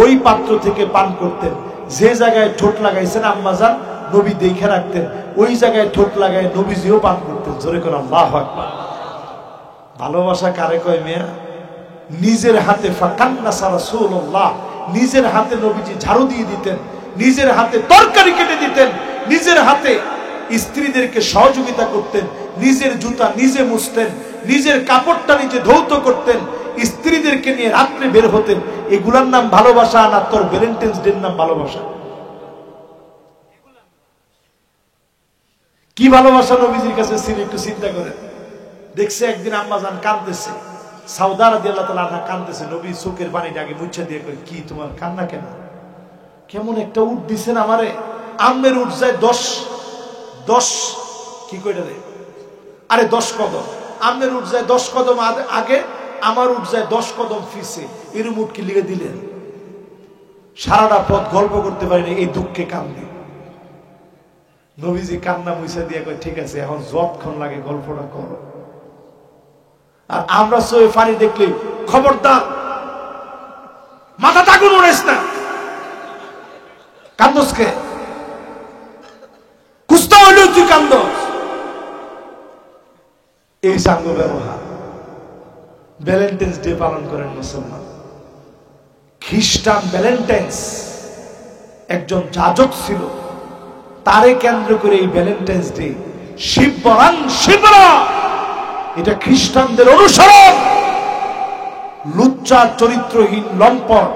ওই পাত্র থেকে পান করতেন। যে জায়গায় ঠোঁট লাগাইছেন আম্মা জান, নবী দেখে রাখতেন, ওই জায়গায় ঠোঁট লাগায় নবীজিও পান করতেন। জোরে করে আল্লাহু আকবার। ভালোবাসা কারে কয় মেয়া? নিজের হাতে ফাকান্নাসা রাসূলুল্লাহ, নিজের হাতে নবীজি ঝাড়ু দিয়ে দিতেন, নিজের হাতে তরকারি কেটে দিতেন, নিজের হাতে স্ত্রীদেরকে সহযোগিতা করতেন, নিজের জুতা নিজে মুছতেন, নিজের কাপড়টা নিজে ধৌত করতেন, স্ত্রীদেরকে নিয়ে রাত্রে বের হতেন। এগুলার নাম ভালোবাসা না তোর ভ্যালেন্টাইন্স ডের নাম ভালোবাসা? কি ভালোবাসা নবীজির কাছে ছিল একটু চিন্তা করেন। দেখছে একদিন আম্মা জান কাঁদতেছে, সাউদা রাদিয়াল্লাহু তাআলা আনহা কাঁদতেছে, নবী চোখের পানিটা আগে মুছে দিয়ে কয়, কি তোমার কান্না কেন? কেমন একটা উঠ দিছেন আমারে। আম্মের উঠ যায় 10 কি কইটা রে, আরে 10 কদম। আম্মের উঠ যায় 10 কদম আগে, আমার উঠ যায় 10 কদম পিছে। এরম উঠ কি লিখে দিলেন? সারাটা পথ গল্প করতে পারিনি, এই দুঃখে কান্দে। নবীজি কান্না মুছে দিয়ে কয়, ঠিক আছে এখন যতক্ষণ লাগে গল্পটা করো। আর আমরা চোখে পানি দেখলে খবরদার মাথা টাকুন উড়েস না, কান্দসকে কুস্তা হইলেও তুই কান্দস। এই সাঙ্গ ব্যবহার। ভ্যালেন্টাইন্স ডে পালন করেন মুসলমান। খ্রিস্টান ভ্যালেন্টাইন্স একজন যাজক ছিল, তারে কেন্দ্র করে এই ভ্যালেন্টাইন্স ডে। শিবরাং শিবরা, এটা খ্রিস্টানদের অনুসরণ। লুচ্চা চরিত্রহীন লম্পট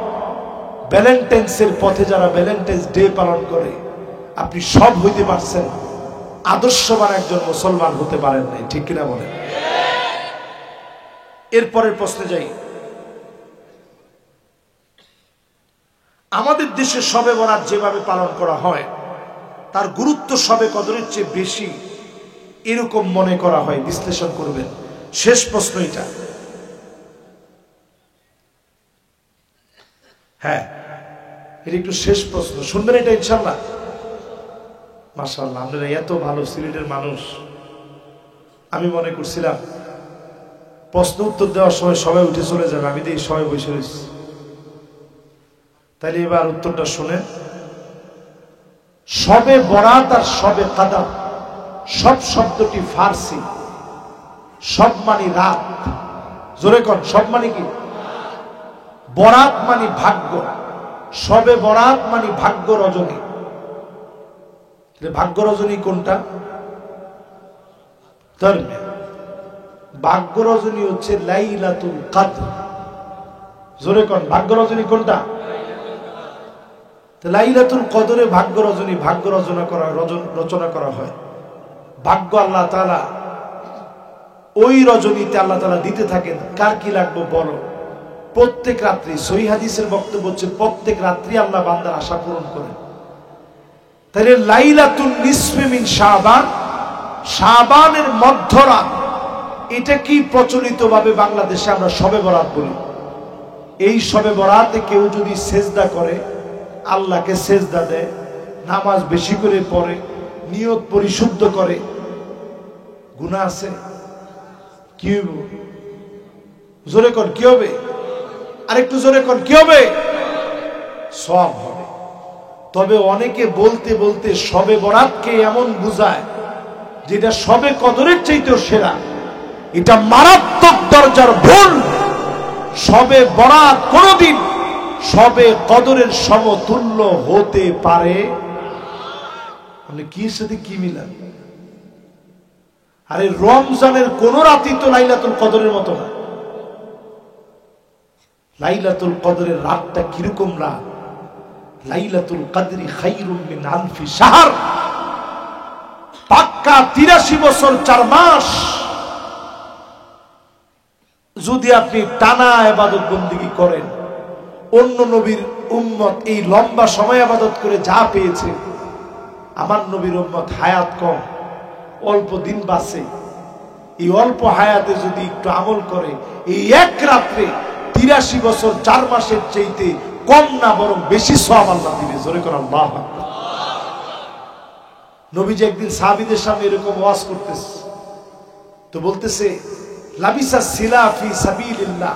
ভ্যালেন্টাইন্সের পথে যারা ভ্যালেন্টাইন্স ডে পালন করে, আপনি সব হইতে পারছেন, আদর্শবান একজন মুসলমান হতে পারেন নাই, ঠিক কিনা বলেন? এরপরের প্রশ্নে যাই। আমাদের দেশে শবে বরাত যেভাবে পালন করা হয়, তার গুরুত্ব শবে কদরের চেয়ে বেশি এরকম মনে করা হয়। বিশ্লেষণ করবেন। শেষ প্রশ্ন এটা। হ্যাঁ, এটা একটু শেষ প্রশ্ন, শুনবেন এটা ইনশাল্লাহ? মাশাআল্লাহ, আপনারা এত ভালো সিলেটের মানুষ। আমি মনে করছিলাম প্রশ্ন উত্তর দেওয়ার সময় সবাই উঠে চলে যাবে, আমি তো এই সবাই বসে রয়েছি। তাইলে এবার উত্তরটা শুনে। শবে বরাত আর শবে কদর, সব শব্দটি ফার্সি। সব মানে রাত। জোরে কন, সব মানে কি? বরাত মানে ভাগ্য, শবে বরাত মানে ভাগ্য রজনী। ভাগ্য রজনী কোনটা? ধর্মে ভাগ্য রজনী হচ্ছে লাইলাতুল কদর। জোরে কোন ভাগ্য রজনী কোনটা? লাইলাতুল কদরে ভাগ্য রজনী, ভাগ্য রচনা করা হয়। ভাগ্য আল্লাহ তাআলা ওই রজনীতে আল্লাহ তাআলা দিতে থাকেন। কার কি লাগবে বলো? প্রত্যেক রাত্রি সহিহ হাদিসের বক্তব্য হচ্ছে প্রত্যেক রাত্রি আল্লাহ বান্দার আশা পূরণ করেন। তাহলে লাইলাতুন নিসফে মিন শাবান, শাবানের মধ্যরাত, এটা কি প্রচলিত ভাবে বাংলাদেশে আমরা শবে বরাত বলি। এই শবে বরাতে কেউ যদি সেজদা করে, আল্লাহকে সেজদা দেয়, নামাজ বেশি করে পড়ে, নিয়ত পরিশুদ্ধ করে, গুনাহ আছে? কি হবে? জোরে কোন কি হবে? আরেকটু জোরে কোন কি হবে? সওয়াব হবে। তবে অনেকে বলতে বলতে শবে বরাতকে এমন বুঝায় যেটা শবে কদরের চাইতেও সেরা। এটা মারাত্মক দরজার ভুল। শবে বরাত কোনদিন শবে কদরের সমতুল্য হতে পারে। মানে কি সাথে কি মিলান? আরে রমজানের কোন রাতই তো লাইলাতুল কদরের মতো না। লাইলাতুল কদরের রাতটা কিরকম রাত? লাইলাতুল কদরি খায়রুম মিন আলফি শাহর। পাক্কা 83 বছর 4 মাস যদি আপনি টানা ইবাদত বন্দেগী করেন, অন্য নবীর উম্মত এই লম্বা সময় ইবাদত করে যা পেয়েছে, আমার নবীর উম্মত হায়াত কম, অল্প দিন বাঁচে। এই অল্প হায়াতে যদি একটু আমল করে, এই এক রাত্রে 83 বছর 4 মাসের চাইতে কম না বরং বেশি সওয়াব আল্লাহ দিবে। জোরে করে আল্লাহু আকবার। নবীজি একদিন সাহাবীদের সামনে এরকম ওয়াজ করতেছে, তো বলতেছে লাবিসা সিলা ফি সাবিলিল্লাহ,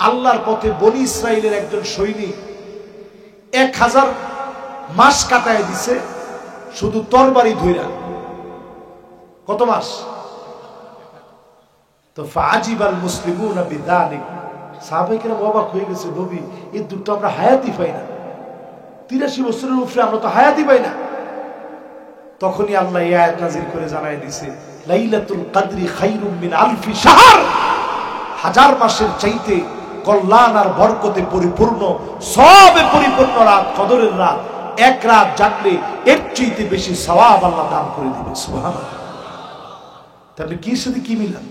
আল্লাহর পথে বনি ইসরাইলের একজন সৈনিক 1000 মাস কাটায় দিছে শুধু তরবারি ধইরা। কত মাস? তো ফাজিবাল মুসলিমুনা বিযালিক, সাহাবায়ে কেরাম অবাক হয়ে গেছে, নবী এই দুটো আমরা হায়াতই পাই না, 83 বছরের উপরে আমরা তো হায়াতই পাই না। তখনই আল্লাহ এই আয়াত নাযিল করে জানায় দিয়েছে লাইলাতুল কদরি খায়রুম মিন আলফি শাহর, 1000 মাসের চাইতে কল্যাণ আর বরকতে পরিপূর্ণ, সওয়াবে পরিপূর্ণ রাত কদরের রাত। এক রাত জাগলে এর চাইতে বেশি সওয়াব আল্লাহ দান করে দিবেন। সুবহানাল্লাহ। তাহলে কি সাথে কি মিলান?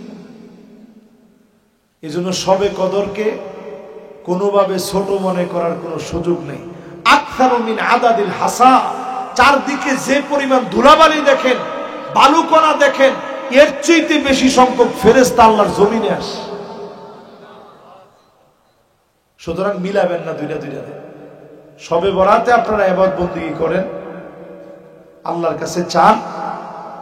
এজন্য শবে কদরকে কোনোভাবে ছোট মনে করার কোনো সুযোগ নেই। আকসারু মিন আদাদিল হাসা, চারদিকে যে পরিমাণ ধুলাবালি দেখেন, বালুকণা দেখেন, এর চাইতে বেশি সংখ্যক ফেরেশতা আল্লাহর জমিনে আসে। সুতরাং মিলাবেন না দুইটা। শবে বরাতে আপনারা ইবাদত বন্দেগী করেন, আল্লাহর কাছে চান।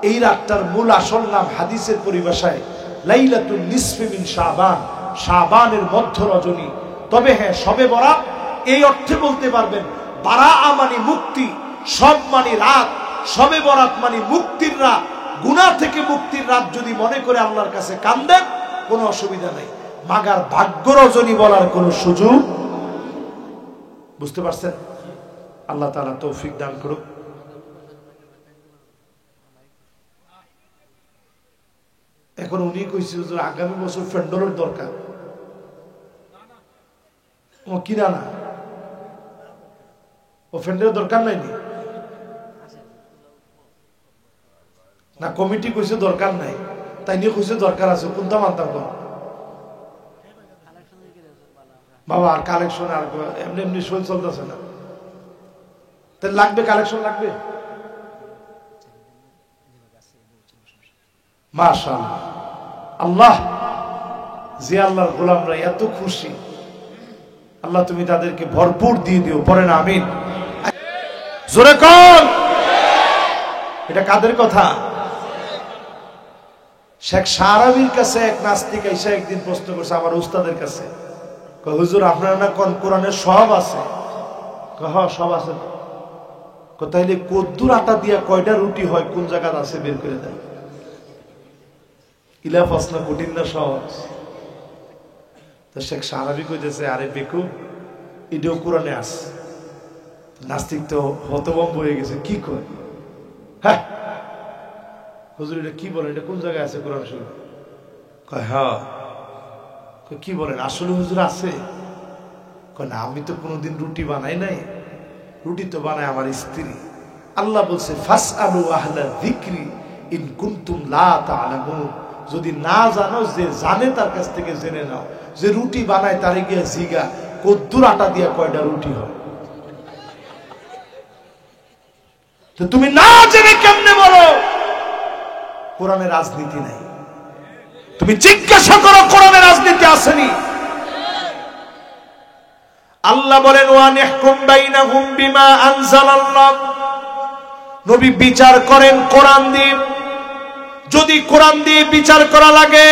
এই রাতটার মূল আসল নাম হাদিসের পরিভাষায় লাইলাতুন নিসফে মিন শাবান, শাবানের মধ্য রজনী। তবে হ্যাঁ, শবে বরাত এই অর্থে বলতে পারবেন বারাআ মানে মুক্তি, সব মানে রাত, শবে বরাত মানে মুক্তির রাত, গুনাহ থেকে মুক্তির রাত। যদি মনে করে আল্লাহর কাছে কান্দেন কোনো অসুবিধা নাই, মাগার ভাগ্য রজনী বলার কোনো সুযোগ। বুঝতে পারছেন? আল্লাহ তাআলা তৌফিক দান করুক। এখন উনি কইছে যে আগামী বছর ফেন্ডলের দরকার। ও কিনা না, ও ফেন্ডলের দরকার নাই না, কমিটি কইছে দরকার নাই, তাই নিয়ে কইছে দরকার আছে। কোনটা মানতাম কোন বাবা? আর কালেকশন আর এমনি এমনি শোল চলতেছে না, তাহলে লাগবে কালেকশন লাগবে। মাশাআল্লাহ। আল্লাহ, যে আল্লাহর গোলামরা এত খুশি, আল্লাহ তুমি তাদেরকে ভরপুর দিয়ে দিও। পড়েন আমিন। জোরে কোন? এটা কাদের কথা? শেখ শাহরাবির কাছে এক নাস্তিক এসে একদিন প্রশ্ন করছে আমার উস্তাদের কাছে, হুজুর আপনারা না কোন কোরআনের সব আছে? হ্যাঁ সব আছে। তাইলে কদ্দুর আটা দিয়া কয়টা রুটি হয়, কোন জায়গায় আছে বের করে দেয়। ইলা প্রশ্ন কঠিন না সহজ? তো শেখ শাহরাবি কইতেছে, আরে বেকু, এটাও কোরআনে আছে। নাস্তিক তো হতভম্ব হয়ে গেছে, কি কয়, হ্যাঁ হুজুর এটা কি বলেন, এটা কোন জায়গায় আছে কোরআন শরীফ? কয় হ্যাঁ। কি বলেন আসলে হুজুর আছে? কয় না, আমি তো কোনোদিন রুটি বানাই নাই, রুটি তো বানায় আমার স্ত্রী। আল্লাহ বলছে ফাসআলু আহলা যিকরি ইন কুনতুম লা তা'লামুন, যদি না জানো যে জানে তার কাছ থেকে জেনে নাও। যে রুটি বানায় তারে গিয়া জিগা কদ্দুর আটা দিয়া কয়টা রুটি হয়। তো তুমি না জেনে কেমনে বলো কোরআনে রাজনীতি নাই? তুমি জিজ্ঞাসা করো কোরআনে রাজনীতি আসেনি? আল্লাহ বলেন ওয়া নিহকুম বাইনাহুম বিমা আনজালাল্লাহ, নবী বিচার করেন কোরআন দিয়ে। যদি কোরআন দিয়ে বিচার করা লাগে,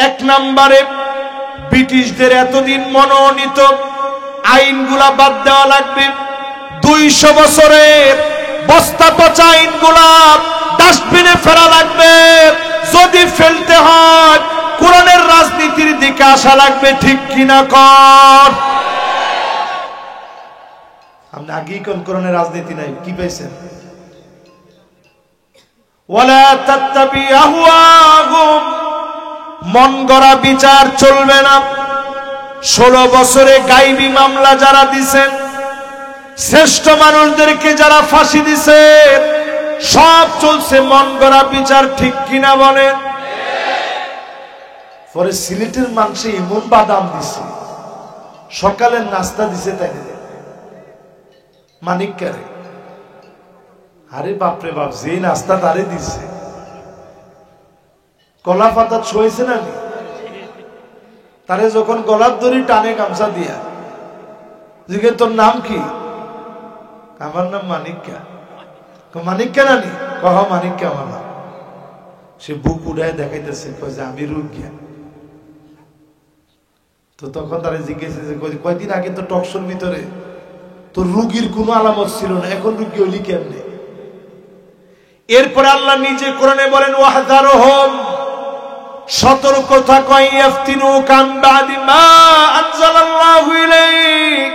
এক নম্বরে ব্রিটিশদের এতদিন মনোনীত আইনগুলা বাদ দেওয়া লাগবে। 200 বছরের বস্তা পচা আইনগুলা ডাস্টবিনে ফেলা লাগবে। যদি ফেলতে হয় কোরআনের রাজনীতির দিকে আসা লাগবে, ঠিক কিনা কর? আপনি আগেই কোন কোরআনের রাজনীতি নাই, কি পাইছেন? ওয়ালা তাত্তাবি আহওয়াহুম, মন গড়া বিচার চলবে না। 16 বছরে গায়বী মামলা যারা দিছেন, শ্রেষ্ঠ মানুষদেরকে যারা ফাঁসি দিছেন, সব চলছে মন গড়া বিচার, ঠিক কিনা বলেন? পরে সিলেটের মানুষে এমন বাদাম দিছে, সকালের নাস্তা দিছে, তাই মানিককারে। আরে বাপরে বাপ, যে নাস্তা তারে দিছে, কলা পাতা ছুঁয়েছে না নি? তারে যখন গলার দড়ি টানে গামছা দিয়া, জিজ্ঞেস তোর নাম কি? আমার নাম মানিক্কা। মানিক্কা নানি? কহ মানিক্কা আমার নাম। সে বুক উড়ায় দেখাইতেছে, যে আমি রোগিয়া। তো তখন তারা জিজ্ঞেস কয়দিন আগে তো টকশোর ভিতরে তোর রোগীর কোনো আলামত ছিল না, এখন রোগী হইলি কেমনে? এরপরে আল্লাহ নিজে কোরআনে বলেন ওয়াহযারহুম, সতর্ক থাকো, ইয়াফতিনুকা আন বাদি মা আনজালাল্লাহু ইলাইক,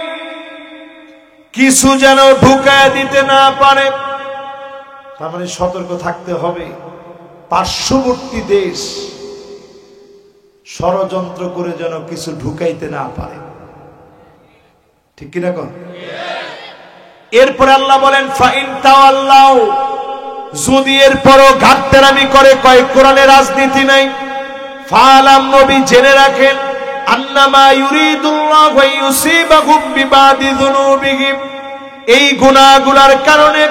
কিছু যেন ঢুকায় দিতে না পারে। তার মানে সতর্ক থাকতে হবে। পার্শ্ববর্তী দেশ ষড়যন্ত্র করে যেন কিছু ঢুকাইতে না পারে, ঠিক কিনা কর? এরপরে আল্লাহ বলেন ফাইন তাওয়াল্লাউ, যদি এরপরও ঘাটতেরামি করে, কয় কোরআনে রাজনীতি নাই, ফালাম, নবী জেনে রাখেন, আন্নামা ইউরিদুল্লাহু আইয়ুসিবাহুম বিবাদি যুনুবিহিম, এই গুনাহগুলোর কারণে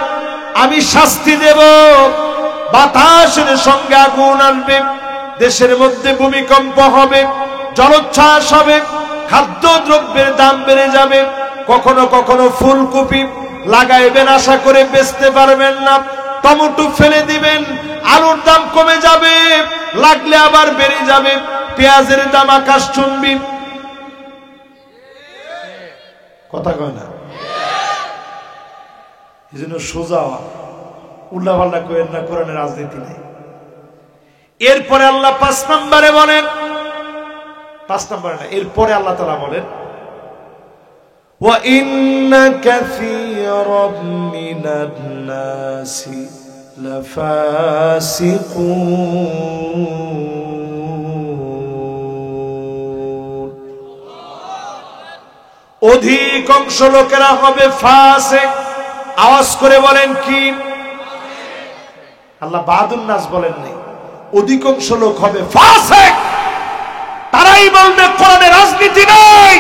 আমি শাস্তি দেব। বাতাসের সঙ্গে আগুন আসবে, দেশের মধ্যে ভূমিকম্প হবে, জলোচ্ছ্বাস হবে, খাদ্যদ্রব্যের দাম বেড়ে যাবে, কখনো কখনো ফুলকপি লাগাইবেন আশা করে বেচতে পারবেন না, টমেটো ফেলে দিবেন, আলুর দাম কমে যাবে, লাগলে আবার বেড়ে যাবে, পেঁয়াজের দাম আকাশ চুম্বি। কথা কয় না? এই জন্য সোজা উল্টা পাল্টা করেন না, কোরআনের রাজনীতি নেই। এরপরে আল্লাহ 5 নম্বরে বলেন, 5 নম্বরে না, এরপরে আল্লাহ তাআলা বলেন ওয়া ইন্না কাসীরাম মিনান নাসি লাফাসিকুন, অধিকাংশ লোকেরা হবে ফাসিক। আওয়াজ করে বলেন কি? আল্লাহ বাদুন নাস বলেন নাই, অধিকাংশ লোক হবে ফাসিক। তারাই বলবে কোরআনে রাজনীতি নাই।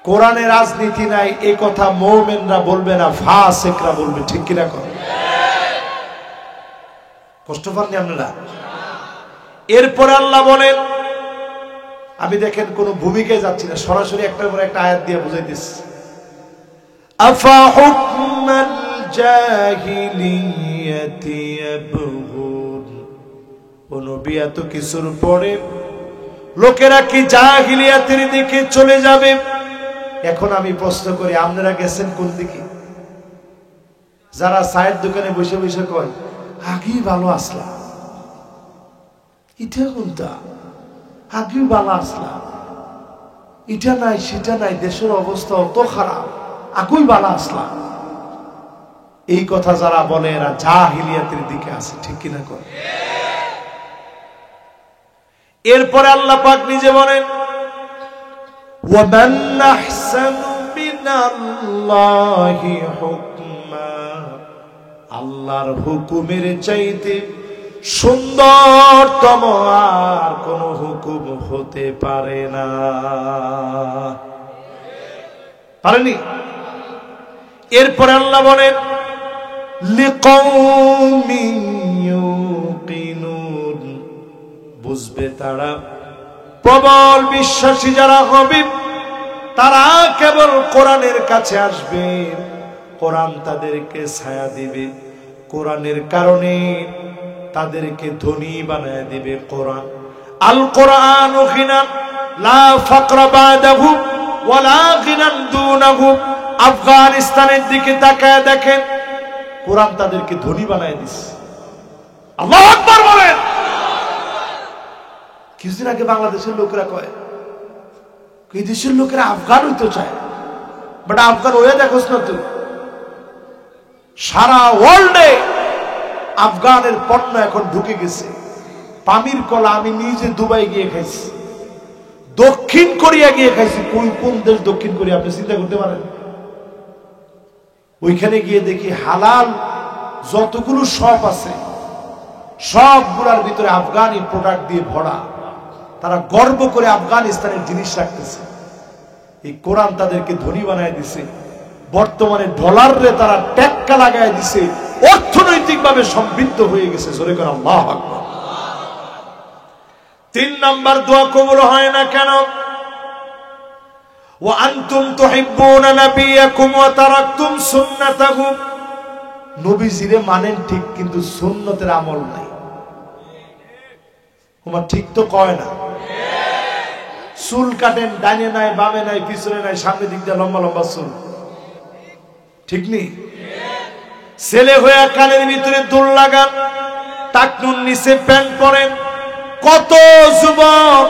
কোরআনে রাজনীতি নাই এই কথা মুমিনরা বলবে না, ফাসিকরা বলবে, ঠিক কিনা কর? কষ্ট পাননি আপনারা? এরপরে আল্লাহ বলেন, আমি দেখেন কোন ভূমিকায় যাচ্ছি না, সরাসরি একটার পর একটা আয়াত দিয়ে বুঝাইতেছি। আফা হুকমাল জাহিলিয়াতি ইয়াবগুন, ও নবী এত কিছুর পরে লোকেরা কি জাহিলিয়াতের দিকে চলে যাবে? এখন আমি প্রশ্ন করি, আপনারা গেছেন কোন দিকে? যারা চায়ের দোকানে বসে বসে কয় আগেই ভালো আসলাম, এটা কোনটা? আগেই ভালো আসলাম, এটা নাই সেটা নাই, দেশের অবস্থা অত খারাপ, আকুই বালা আসলা। এই কথা যারা বলে এরা জাহিলিয়াতের দিকে আছে, ঠিক কিনা করে? এরপরে আল্লাহ পাক নিজে বলেন, ওয়ামান আহসানু মিনাল্লাহি হুকমা, আল্লাহর হুকুমের চাইতে সুন্দরতম আর কোন হুকুম হতে পারে না। পারেনি? এরপরে আল্লাহ বলেন, লিকাউমিন ইউকিনুন, বুঝবে তারা, প্রবল বিশ্বাসী যারা হবে তারা কেবল কোরআনের কাছে আসবে, কোরআন তাদেরকে ছায়া দিবে, কোরআনের কারণে তাদেরকে ধনী বানায় দিবে। কোরআন, আল কোরআন গিনা লা ফাকরা বাদাহু ওয়ালা গিনান দুনাহু। আফগানিস্তানের দিকে তাকায় দেখেন, কোরআন তাদেরকে ধনী বানায় দিছে। আল্লাহু আকবার বলেন। কিছুদিন আগে বাংলাদেশের লোকেরা কয়, এই দেশের লোকেরা আফগান হইতে চায়, বাট আফগান হয়ে দেখোস না তুই। সারা ওয়ার্ল্ডে আফগানের পণ্য এখন ঢুকে গেছে। পামির কলা আমি নিজে দুবাই গিয়ে খাইছি, দক্ষিণ কোরিয়া গিয়ে খাইছি। কোন দেশ দক্ষিণ কোরিয়া আপনি চিন্তা করতে পারেন? ওইখানে গিয়ে দেখি হালাল যতগুলো শপ আছে সবগুলোর ভিতরে আফগানি প্রোডাক্ট দিয়ে ভরা। তারা গর্ব করে আফগানিস্তানের জিনিস রাখতেছে। এই কোরআন তাদেরকে ধনী বানায় দিছে। বর্তমানে ডলারে তারা টেক্কা লাগায় দিছে, অর্থনৈতিকভাবে সমৃদ্ধ হয়ে গেছে। জোরে করে আল্লাহু আকবার। 3 নাম্বার দোয়া কবুল হয় না কেন? ওয়া আনতুম তুহিব্বুনা নাবিয়াকুম ওয়া তারাকতুম সুন্নাতাহু, নবীজিরে মানেন ঠিক কিন্তু সুন্নতের আমল নাই। তোমার ঠিক তো কয় না। চুল কাটেন, ডাইনে নাই, বামে নাই, পিছনে নাই, সামনে দিক দিয়ে লম্বা লম্বা চুল, ঠিক নেই। ছেলে হয়ে কানের ভিতরে দুল লাগান, টাকনুর নিচে প্যান্ট পরেন। কত যুবক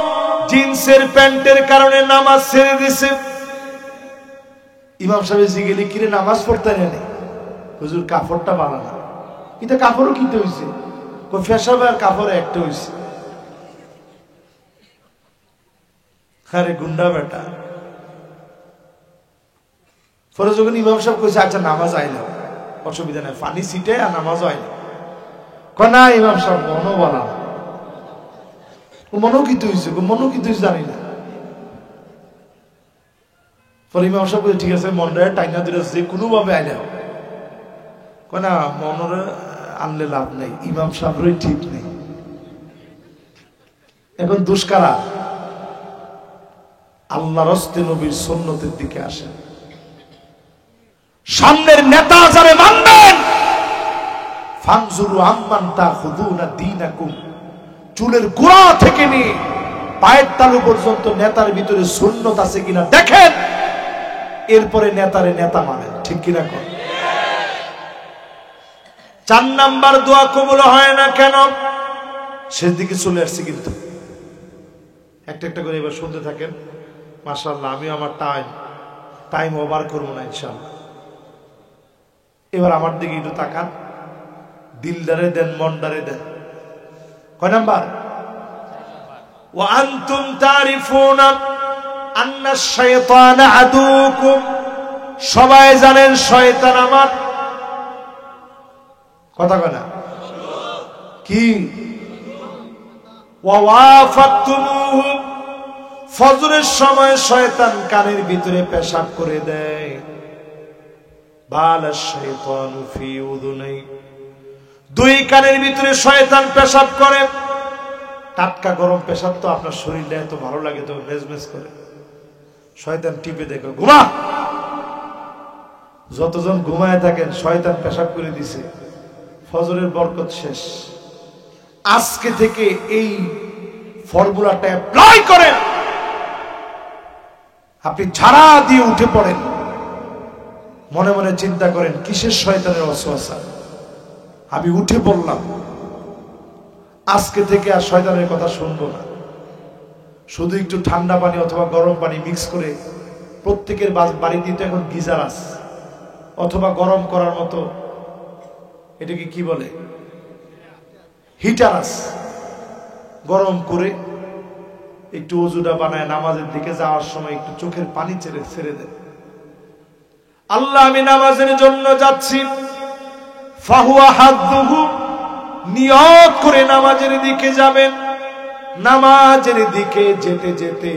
জিন্সের প্যান্টের কারণে নামাজ ছেড়ে দিছে। ইমাম সাহেব জিগেলি কিরে নামাজ পড়তে নেই, হুজুর কাপড়টা বানানা। কিন্তু কাপড়ও কিনতে হয়েছে, ফেসাবে আর কাপড় একটা হয়েছে। আরে গুন্ডা বেটা। পরে যখন ইমাম সাহেব কইছে আচ্ছা নামাজ আইলাম, অসুবিধা নাই, পানি ছিটে আর নামাজও আইলাম। না ইমাম সাহেব মনো বলা, মনো কিতে হয়েছে, মনো কিতে হয়েছে জানি না। পরে ইমাম সাহেব ঠিক আছে মনটা টাইনা দিলে যে কোনো ভাবে আইলাম। না মনের আনলে লাভ নেই, ইমাম সাহেবেরই ঠিক নেই। এখন দুষ্কারা আল্লাহর রাস্তে নবীর সুন্নতের দিকে আসেন। সামনের নেতা যারা মানবেন, ফানজুরু আম্মান তাখুযুনা দীনাকুম, চুলের গোড়া থেকে নিয়ে পায়ের তালু পর্যন্ত নেতার ভিতরে সুন্নত আছে কিনা দেখেন, এরপরে নেতারে নেতা মানেন, ঠিক কিনা কর। 4 নাম্বার দোয়া কবুল হয় না কেন? শেষ দিকে চলে আসছে কিন্তু একটা একটা করে এবার শুনতে থাকেন। মাশাআল্লাহ, আমি আমার টাইম ওভার করবো না ইনশাআল্লাহ। এবার আমার দিকে একটু তাকান, দিলদারে দেন, মনদারে দেন। কয় নাম্বার? ওয়া আনতুম তারিফুনা আন্না শাইতানা আদুকুম, সবাই জানেন শয়তান আমার। কথা কয় না কি? ওয়া ওয়াফাতুমুহু, ফজরের সময় শয়তান কানের ভিতরে পেশাব করে দেয়। বালাশ শাইতানু ফি উযুনাই, 2 কানের ভিতরে শয়তান পেশাব করে। টাটকা গরম পেশাব তো আপনার শরীরে এত ভালো লাগে, তো মেজমেজ করে। শয়তান টিপে দেখো, ঘুমা। যতজন ঘুমায় থাকেন শয়তান পেশাব করে দিছে, ফজরের বরকত শেষ। আজকে থেকে এই ফর্মুলাটা অ্যাপ্লাই করেন। আপনি ঝাড়া দিয়ে উঠে পড়েন, মনে মনে চিন্তা করেন কিসের শয়তানের ওয়াসওয়াসা। আমি উঠে পড়লাম, আজকে থেকে আর শয়তানের কথা শুনবো না। শুধু একটু ঠান্ডা পানি অথবা গরম পানি মিক্স করে, প্রত্যেকের বাড়িতে তো এখন গিজার আছে, অথবা গরম করার মতো এটাকে কি বলে, হিটার আছে, গরম করে একটু ওজুটা বানায় নামাজের দিকে যাওয়ার সময় একটু চোখের পানি ছেড়ে দেন। আল্লাহ আমি নামাজের জন্য যাচ্ছি, ফাহুয়া হাদ্দুহু, নিয়ত করে নামাজের দিকে যাবেন। নামাজের দিকে যেতে যেতে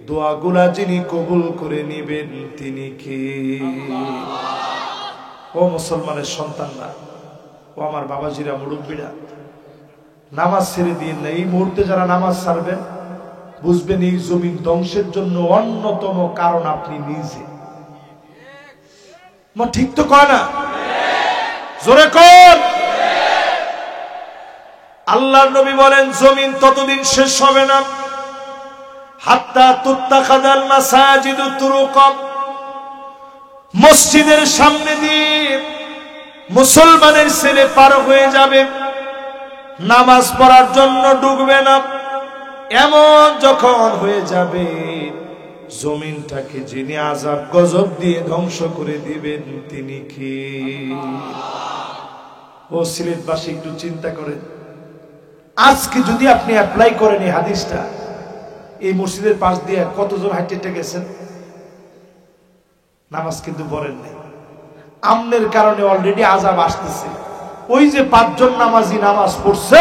দোয়াগুলা যিনি কবুল করে নেবেন তিনি কে? ও মুসলমানের সন্তানরা, ও আমার বাবাজিরা, মুরব্বীরা, নামাজ ছেড়ে দিন না। এই মুহূর্তে যারা নামাজ ছাড়বেন বুঝবেন এই জমিন ধ্বংসের জন্য অন্যতম কারণ আপনি নিজে। ঠিক তো কয় না? জোরে কর। আল্লাহর নবী বলেন জমিন ততদিন শেষ হবে না হাত্তা তুত্তাখাদাল মাসাজিদু তুরুকাম, মসজিদের সামনে দিয়ে মুসলমানের ছেলে পার হয়ে যাবে, নামাজ পড়ার জন্য ঢুকবে না। এমন যখন হয়ে যাবে জমিনটাকে যিনি আযাব গজব দিয়ে ধ্বংস করে দিবেন তিনি কি? ও সিলেটবাসী একটু চিন্তা করেন, আজকে যদি আপনি অ্যাপ্লাই করেন এই হাদিসটা, এই মসজিদের পাশ দিয়ে কতজন হাঁটতে গেছেন, নামাজ কিন্তু পড়েন নাই। আমনের কারণে অলরেডি আযাব আসতেছে। ওই যে 5 জন নামাজি নামাজ পড়ছে,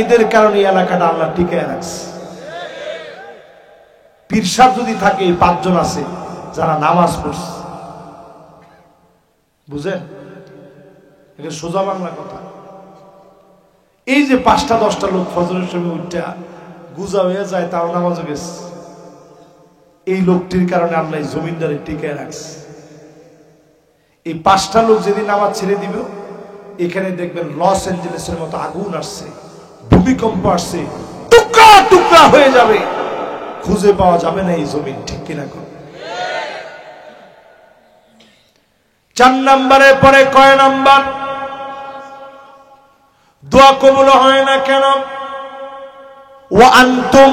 এদের কারণে এলাকাটা আল্লাহ টিকায় রাখছে। পীর সাহেব যদি থাকে, এই 5 জন আছে যারা নামাজ পড়ছে। বুঝেন? এটা সোজা বাংলা কথা। এই যে 5টা 10টা লোক ফজরের সময় উঠা গুজা হয়ে যায়, তাও নামাজও গেছে, এই লোকটির কারণে আল্লাহ জমিনদারে টিকায় রাখছে। এই 5টা লোক যেদিন নামাজ ছেড়ে দিবে, এখানে দেখবেন লস এঞ্জেলেসের মতো আগুন আসছে, ভূমিকম্প আসছে, টুকরা টুকরা হয়ে যাবে, খুঁজে পাওয়া যাবে না এই জমিন। ঠিক কিনা? 4 নম্বরের পরে কয় নাম্বার দোয়া কবুল হয় না কেন? ওয়া আনতুম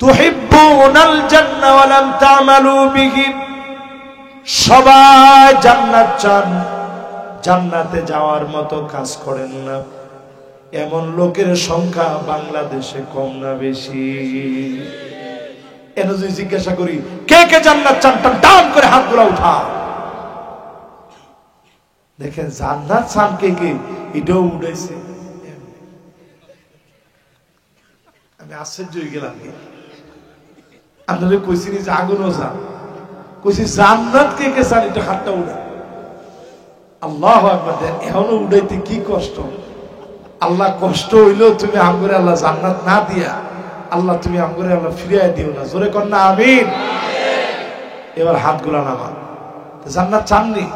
তুহিব্বুনাল জান্নাহ ওয়া লাম তা'মালু বিহি, সবাই জান্নাত চান, জান্নাতে যাওয়ার মতো কাজ করেন না, এমন লোকের সংখ্যা বাংলাদেশে কম না বেশি? এন যদি জিজ্ঞাসা করি কে কে জান্নাত চান, টান করে হাতগুলো উঠা। দেখেন জান্নাত চান কে কে, এটাও উঠাইছে। আমি আশ্চর্য হয়ে গেলাম। আপনাদের কইছি যে আগুনও চান, কইছি জান্নাত কে কে চান, এটা হাতটা উঠা। আল্লাহু আকবার। এখনো উঠাইতে কি কষ্ট। আল্লাহ কষ্ট হইলেও তুমি আমগরে আল্লাহ জান্নাত না দিয়া, আল্লাহ তুমি আমগরে আল্লাহ ফিরিয়ে দিও না। জোরে কর না আমিন। এবার হাতগুলা নামান। জান্নাত চাননি,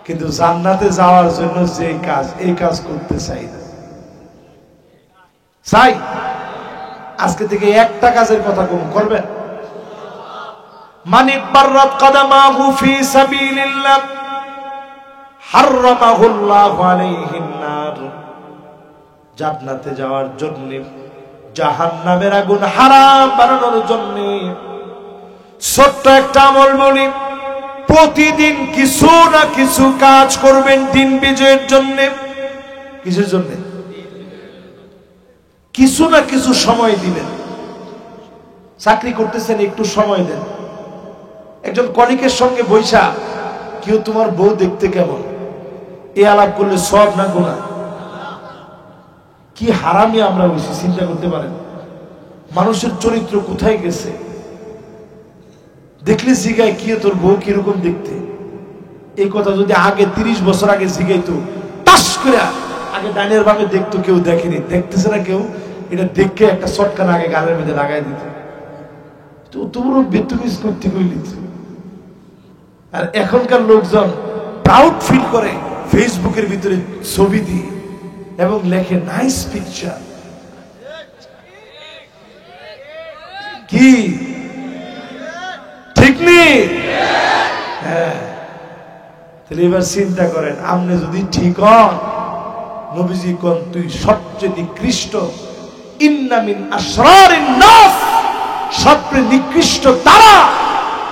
কিন্তু জান্নাতে যাওয়ার জন্য যে কাজ, এই কাজ করতে চাই না। চাই আজকে থেকে একটা কাজের কথা কোন করবেন? মান ইবাররাত কদামাহু ফি সাবিলিল্লাহ হারামাহুল্লাহু আলাইহিন নার, জান্নাতে যাওয়ার জন্য জাহান্নামের আগুন হারাম বানানোর জন্য ছোট্ট একটা আমল বলি, প্রতিদিন কিছু না কিছু কাজ করবেন দিন বিজয়ের জন্য। কিসের জন্য? কিছু না কিছু সময় দিবেন। চাকরি করতেছেন, একটু সময় দেন। একজন কলিগের সঙ্গে বৈশা, কেউ তোমার বউ দেখতে কেমন, এ আলাপ করলে সব না গুনাহ? কি হারামি আমরা হইছি চিন্তা করতে পারেন? মানুষের চরিত্র কোথায় গেছে? দেখলে জিগায় কি তোর বউ কিরকম দেখতে, এই কথা যদি আগে 30 বছর আগে জিগাইতো, টাস করে আগে ডাইনের বামে দেখতো, কেউ দেখেনি, দেখতেছে না কেউ, এটা দেখে একটা শটকান আগে গালের মধ্যে লাগাই দিত। তো তোমরা বেতুমিস করতে কইলি। আর এখনকার লোকজন প্রাউড ফিল করে ফেসবুকের ভিতরে ছবি দিয়ে এবং লেখে নাইস পিকচার। কি ঠিক নেই? হ্যাঁ। তাহলে এবার চিন্তা করেন, আপনি যদি ঠিক হন, নবীজি কোন তুই সবচেয়ে নিকৃষ্ট ইন্না মিন আশরারিন নাস, সবচেয়ে নিকৃষ্ট তারা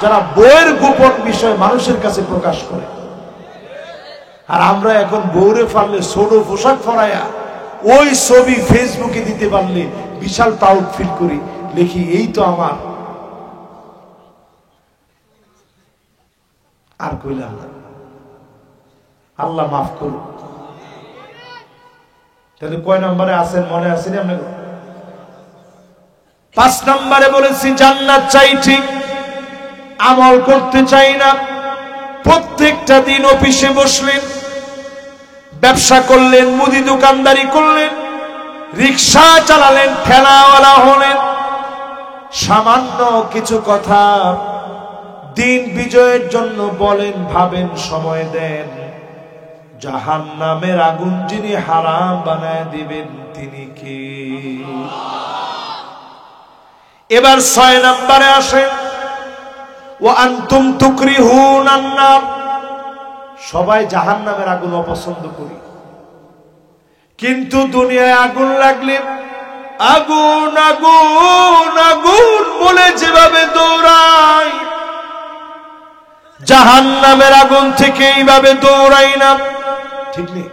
যারা বউয়ের গোপন বিষয় মানুষের কাছে প্রকাশ করে। আর আমরা এখন বউরে পারলে ছোট পোশাক পরায়া ওই ছবি ফেসবুকে দিতে পারলে বিশাল প্রাউড ফিল করি, লিখি এই তো আমার। আর কইলাম না, আল্লাহ মাফ করুন। তাহলে কয় নম্বরে আছেন মনে আছেন আপনার? 5 নম্বরে বলেছি জান্নাত চাই ঠিক, আমল করতে চাই না। প্রত্যেকটা দিন অফিসে বসলেন, ব্যবসা করলেন, মুদি দোকানদারি করলেন, রিক্সা চালালেন, ঠেলাওয়ালা হলেন, সামান্য কিছু কথা দিন বিজয়ের জন্য বলেন, ভাবেন, সময় দেন। জাহান্নামের আগুন যিনি হারাম বানায় দিবেন তিনি কে? এবার 6 নম্বরে আসেন, ওয়া আনতুম তুকরিহুনান নার। সবাই জাহান্নামের আগুন অপছন্দ করি, কিন্তু দুনিয়ায় আগুন লাগলে আগুন আগুন আগুন বলে যেভাবে দৌড়াই, জাহান্নামের আগুন থেকে এইভাবে দৌড়াই না। ঠিক নেই?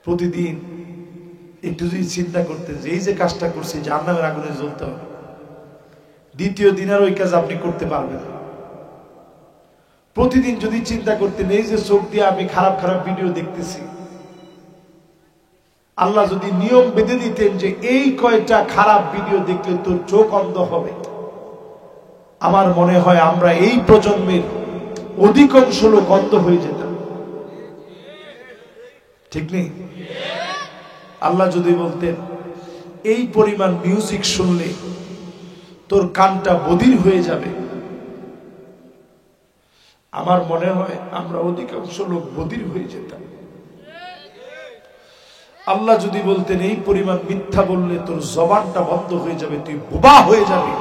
প্রতিদিন একটু যদি চিন্তা করতে যে এই যে কাজটা করছি জাহান্নামের আগুনে জ্বলতে হবে, দ্বিতীয় দিন আর ওই কাজ আপনি করতে পারবেন না। প্রতিদিন যদি চিন্তা করতেন এই যে চোখ দিয়ে আমি খারাপ খারাপ ভিডিও দেখতেছি, আল্লাহ যদি নিয়ম বেঁধে দিতেন যে এই কয়টা খারাপ ভিডিও দেখলে তোর চোখ অন্ধ হবে, আমার মনে হয় আমরা এই প্রজন্মের অধিকাংশ লোক অন্ধ হয়ে যেতাম। ঠিক নেই? আল্লাহ যদি বলতেন এই পরিমাণ মিউজিক শুনলে তোর কানটা বধির হয়ে যাবে, আমার মনে হয় আমরা অধিকাংশ লোক বধির হয়ে যেতাম। আল্লাহ যদি বলতেন এই পরিমাণ মিথ্যা বললে তোর জবানটা বন্ধ হয়ে যাবে, তুই বোবা হয়ে যাবে,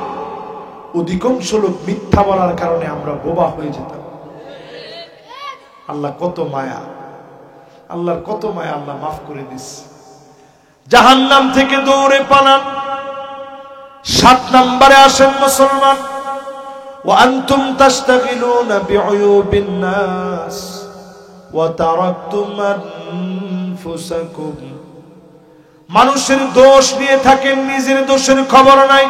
অধিকাংশ লোক মিথ্যা বলার কারণে আমরা বোবা হয়ে যেতাম। আল্লাহ কত মায়া, আল্লাহর কত মায়া, আল্লাহ মাফ করে দিস। জাহান্নাম থেকে দৌড়ে পালান। 7 নম্বরে আসেন মুসলমান, ওয়া আনতুম তাশতাগিলুনা বিউয়ুবিন নাস ওয়া তারাকতুম আনফুসাকুম। মানুষের দোষ নিয়ে থাকেন, নিজের দোষের খবর নাই।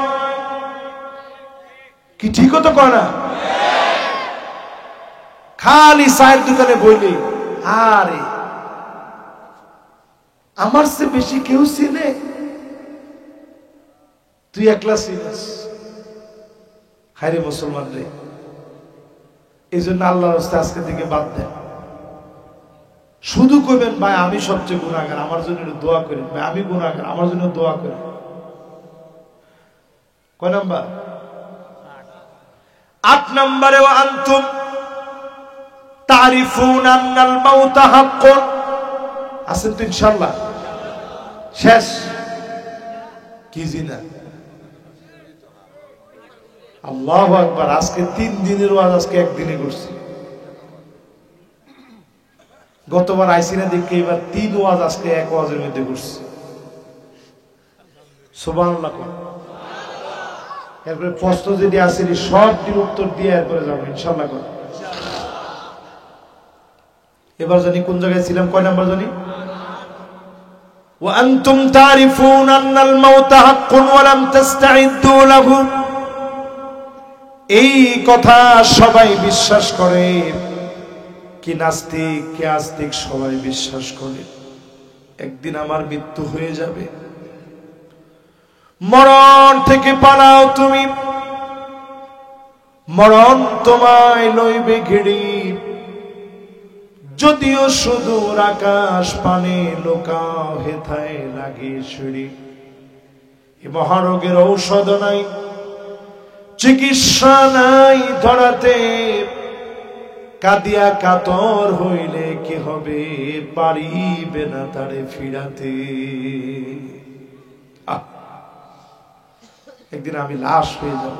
কি ঠিক তো কয় না? খালি চায়ের দোকানে বইলে আরে আমার চেয়ে বেশি কেউ চিনে, তুই একলা চিনিস। হায়রে মুসলমান রে, এই জন্য আল্লাহর রাস্তায় আজকে থেকে বাদ দেন। শুধু কইবেন ভাই আমি সবচেয়ে গুনাহগার, আমার জন্য দোয়া করেন। ভাই আমি গুনাহগার, আমার জন্য দোয়া করেন। কয় নাম্বার? 8 নম্বরে, ওয়া আনতুম তারিফুন আন্নাল মাউতা হাক্কুন। আছেন তো ইনশাআল্লাহ? শেষ? কি জিনা? আল্লাহু আকবার। আজকে 3 দিনের ওয়াজ আজকে একদিনে করছি। গতবার আইসি না দেখে এবার 3 ওয়াজ আজকে এক ওয়াজের মধ্যে করছি। সুবহানাল্লাহ। এরপরে প্রশ্ন যদি আসে সবটির উত্তর দিয়ে এরপরে যাবো ইনশাআল্লাহ। এবার জানি কোন জায়গায় ছিলাম, কয় নাম্বার জানি? ওয়া আনতুম তারিফুন আন্নাল মাউতা হাক্কুন ওয়া লাম তাস্তাইদ্দু লাহু। এই কথা সবাই বিশ্বাস করে, কি নাস্তিক কি আস্তিক সবাই বিশ্বাস করে একদিন আমার মৃত্যু হয়ে যাবে। মরণ থেকে পালাও তুমি, মরণ তোমায় লইবে ঘিরি। যদিও সুদূর আকাশ পানে লোকাও হেথায় লাগে ছুরি। এ মহারোগের ঔষধ নাই, চিকিৎসা নাই ধরাতে। কাঁদিয়া কাতর হইলে কি হবে, পারিবে না তারে ফিরাতে। একদিন আমি লাশ হয়ে যাব,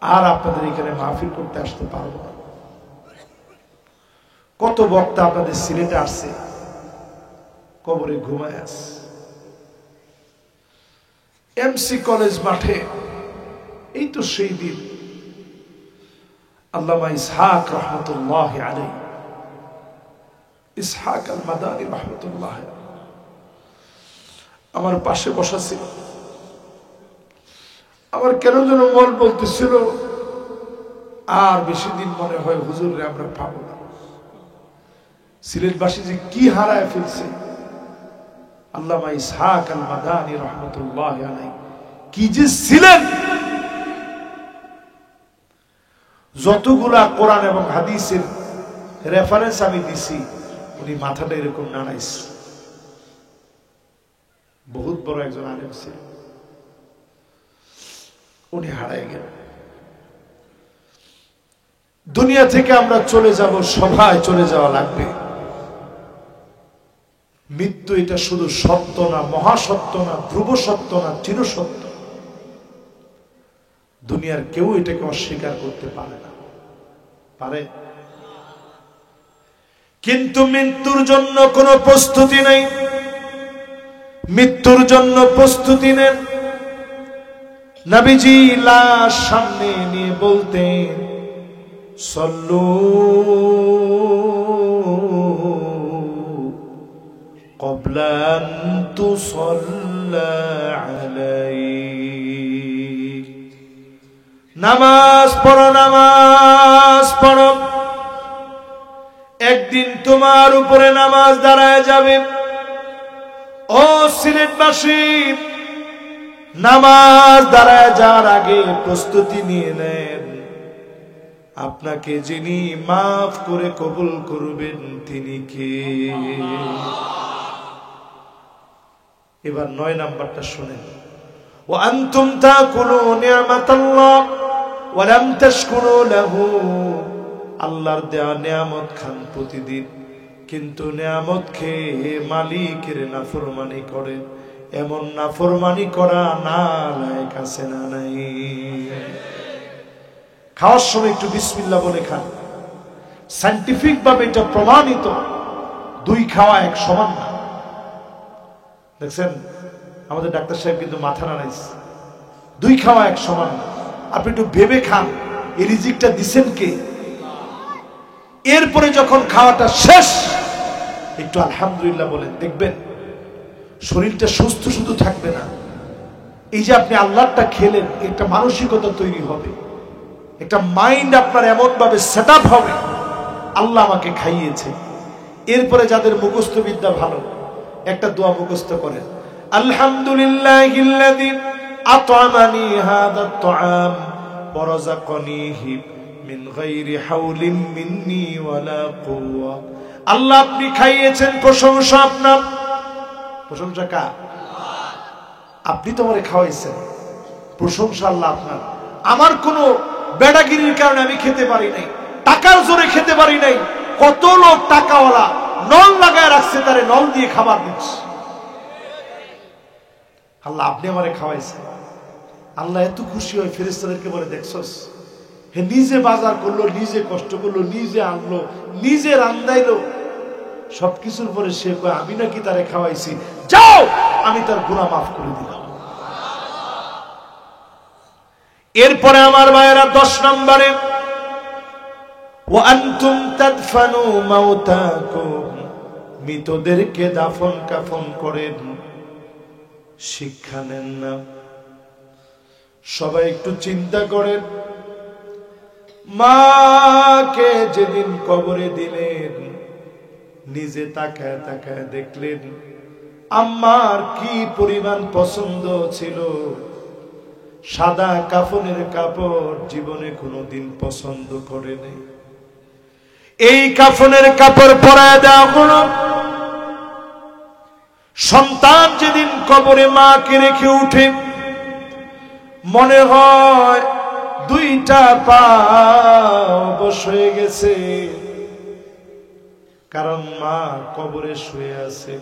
আর আপনাদের এখানে মাহফিল করতে আসতে পারবো না। কত বক্তা আপনাদের সিলেটে আসছে, কবরে ঘুমায় আছে। এমসি কলেজ মাঠে, এই তো সেই দিন আল্লামা ইসহাক রহমতুল্লাহ আলাইহি, ইসহাক আল মাদানী রহমতুল্লাহ আমার পাশে বসা ছিল। আমার কেন যেন মন বলতেছিল আর বেশি দিন মনে হয় হুজুরে আমরা পাবো না। সিলেটবাসী যে কি হারায় ফেলছে। আল্লামা ইসহাক আল মাদানী রহমতুল্লাহ আলাইহি কি যে ছিলেন। যতগুলা কোরআন এবং হাদিসের রেফারেন্স আমি দিছি, উনি মাথাটা এরকম নাড়াইছে। বহুত বড় একজন আলেম ছিল, উনি হারায় গেল। দুনিয়া থেকে আমরা চলে যাব, সভায় চলে যাওয়া লাগবে। মৃত্যু এটা শুধু সত্য না, মহাসত্য না, ধ্রুব সত্য না, চিরসত্য। দুনিয়ার কেউ এটাকে অস্বীকার করতে পারে না, পারে? কিন্তু মৃত্যুর জন্য কোনো প্রস্তুতি নেই। মৃত্যুর জন্য প্রস্তুতি নেন। নবীজি লাশ সামনে নিয়ে বলতেন, সল্লু ক্বাবলা আন তুসাল্লা আলাইক। নামাজ পড়ো, নামাজ পড়ো। একদিন তোমার উপরে নামাজ দাঁড়ায় যাবে। ও সিলেটবাসী, নামাজ দাঁড়ায় যাওয়ার আগে প্রস্তুতি নিয়ে নেন। আপনাকে যিনি মাফ করে কবুল করবেন তিনি কে? এবার 9 নাম্বারটা শুনেন। ওয়া আনতুম তাকুলু নি'মাতাল্লাহ ওয়া লাম তাশকুরু লাহু। আল্লাহর দেওয়া নিয়ামত খান প্রতিদিন, কিন্তু নিয়ামত খেয়ে মালিকের নাফরমানি করেন। এমন নাফরমানি করা নালায়েক আছে না নাই? খাওয়ার সময় একটু বিসমিল্লাহ বলে খান। সায়েন্টিফিক ভাবে এটা প্রমাণিত, 2 খাওয়া 1 সমান না। দেখছেন আমাদের ডাক্তার সাহেব কিন্তু মাথা নাড়াইছে। 2 খাওয়া 1 সমান না। আপনি একটু ভেবে খান, এই রিজিকটা দিছেন কে? এরপরে যখন খাওয়াটা শেষ একটু আলহামদুলিল্লাহ বলেন, দেখবেন শরীরটা সুস্থ শুধু থাকবে না, এই যে আপনি আল্লাহটা খেলেন, একটা মানসিকতা তৈরি হবে, একটা মাইন্ড আপনার এমন ভাবে সেট আপ হবে, আল্লাহ আমাকে খাইয়েছে। এরপরে যাদের মুখস্থ বিদ্যা ভালো, একটা দোয়া মুখস্থ করেন, আলহামদুলিল্লাহিল্লাযী আত'আমানি হাযা আত-তা'আম ওয়া রাযাকানিহি মিন গায়রি হাওলিন মিন্নি ওয়ালা কুওয়া। আল্লাহ আপনি খাইয়েছেন, প্রশংসা আপনার। প্রশংসা কার? আপনি তো আমারে খাওয়াইছেন, প্রশংসা আল্লাহ আপনার। আমার কোনো বেড়াগিরির কারণে আমি খেতে পারি নাই, টাকার জোরে খেতে পারি নাই। কত লোক টাকাওয়ালা নল লাগায় রাখছে, তারে নল দিয়ে খাবার দিচ্ছে। আল্লাহ আপনি আমারে খাওয়াইছেন। আল্লাহ এত খুশি হয়, ফেরেশতাদেরকে বলে, দেখছস হে নিজে বাজার করলো, নিজে কষ্ট করলো, নিজে আনলো, নিজে রান্দাইলো, সবকিছুর পরে সে কয় আমি নাকি তারে খাওয়াইছি, যাও আমি তার গুনাহ মাফ করে দিলাম। এরপরে আমার ভাইয়েরা 10 নম্বরে, ওয়া আনতুম তাদফানু মাউতাকুম, মৃতদেরকে দাফন কাফন করেন। শিক্ষা নেন না। সবাই একটু চিন্তা করেন, মাকে যেদিন কবরে দিলেন, নিজে তাকায় তাকায় দেখলেন আম্মার কি পরিমাণ পছন্দ ছিল। সাদা কাফনের কাপড় জীবনে কোনোদিন পছন্দ করে নাই। এই কাফনের কাপড় পরায় দেওয়া হলো। সন্তান যেদিন কবরে মাকে রেখে উঠে, মনে হয় 2টা পা অবশ হয়ে গেছে, কারণ মা কবরে শুয়ে আছে।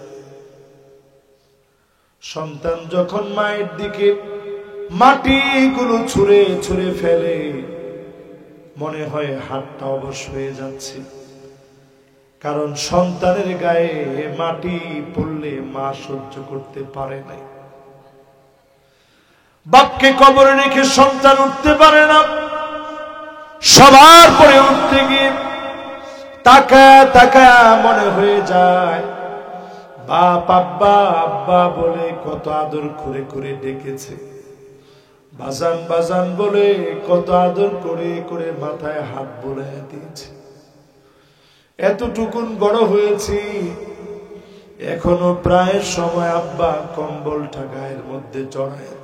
সন্তান যখন মায়ের দিকে মাটিগুলো ছুঁড়ে ছুঁড়ে ফেলে, মনে হয় হাতটা অবশ হয়ে যাচ্ছে, কারণ সন্তানের গায়ে মাটি পড়লে মা সহ্য করতে পারে নাই। বাপকে কবরে রেখে সন্তান উঠতে পারে না, সবার পরে উঠতে গিয়ে তাকায় তাকায় মনে হয়ে যায় বাপ আব্বা আব্বা বলে কত আদর করে করে ডেকেছে, বাজান বাজান বলে কত আদর করে করে মাথায় হাত বোলায় দিয়েছে, এতটুকুন বড় হয়েছি এখনো প্রায় সময় আব্বা কম্বলটা গায়ের মধ্যে চড়ায়।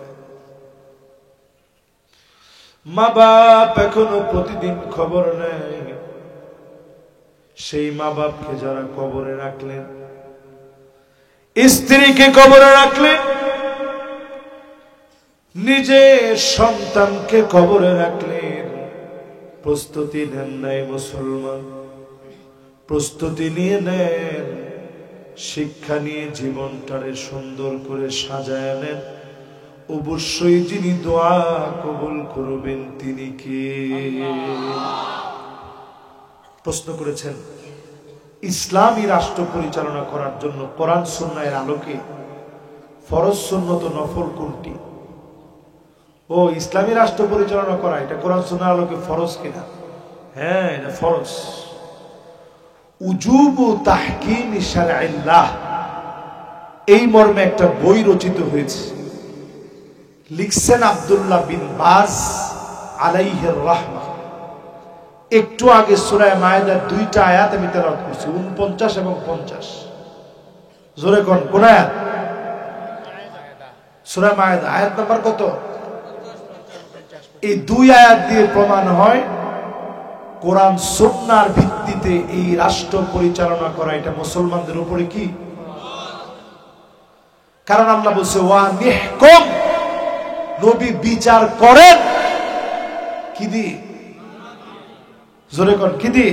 মা বাপ এখনো প্রতিদিন খবর নেয়। সেই মা বাপকে যারা কবরে রাখলেন, স্ত্রীকে কবরে রাখলেন, নিজে সন্তানকে কবরে রাখলেন, প্রস্তুতি নেন নাই মুসলমান? প্রস্তুতি নিয়ে নেন, শিক্ষা নিয়ে জীবনটারে সুন্দর করে সাজায় নেন। অবশ্যই যিনি দোয়া কবুল করবেন তিনি কে? প্রশ্ন করেছেন ইসলামী রাষ্ট্র পরিচালনা করার জন্য কোরআন সুন্নাহের আলোকে ফরজ সুন্নত নফল কোনটি? ও ইসলামী রাষ্ট্র পরিচালনা করা এটা কোরআন সুন্নাহের আলোকে ফরজ কিনা? হ্যাঁ, এটা ফরজ। উজুবু তাহকিম শারঈল্লাহ এই মর্মে একটা বই রচিত হয়েছে, লিখছেন আব্দুল্লাহ বিন বাজ আলাইহির রাহমাহ। একটু আগে সূরা মায়েদার দুইটা আয়াত আমি তেলাওয়াত করছি, 49 এবং 50। জোরে কোন কোন আয়াত? সূরা মায়েদা আয়াত নাম্বার কত? এই দুই আয়াত দিয়ে প্রমাণ হয় কোরআন সুন্নাহর ভিত্তিতে এই রাষ্ট্র পরিচালনা করা এটা মুসলমানদের উপরে কি? কারণ আল্লাহ বলছে ওয়া নিহকুম, নবী বিচার করেন কি দিয়ে? জোরে কোন কি দিয়ে?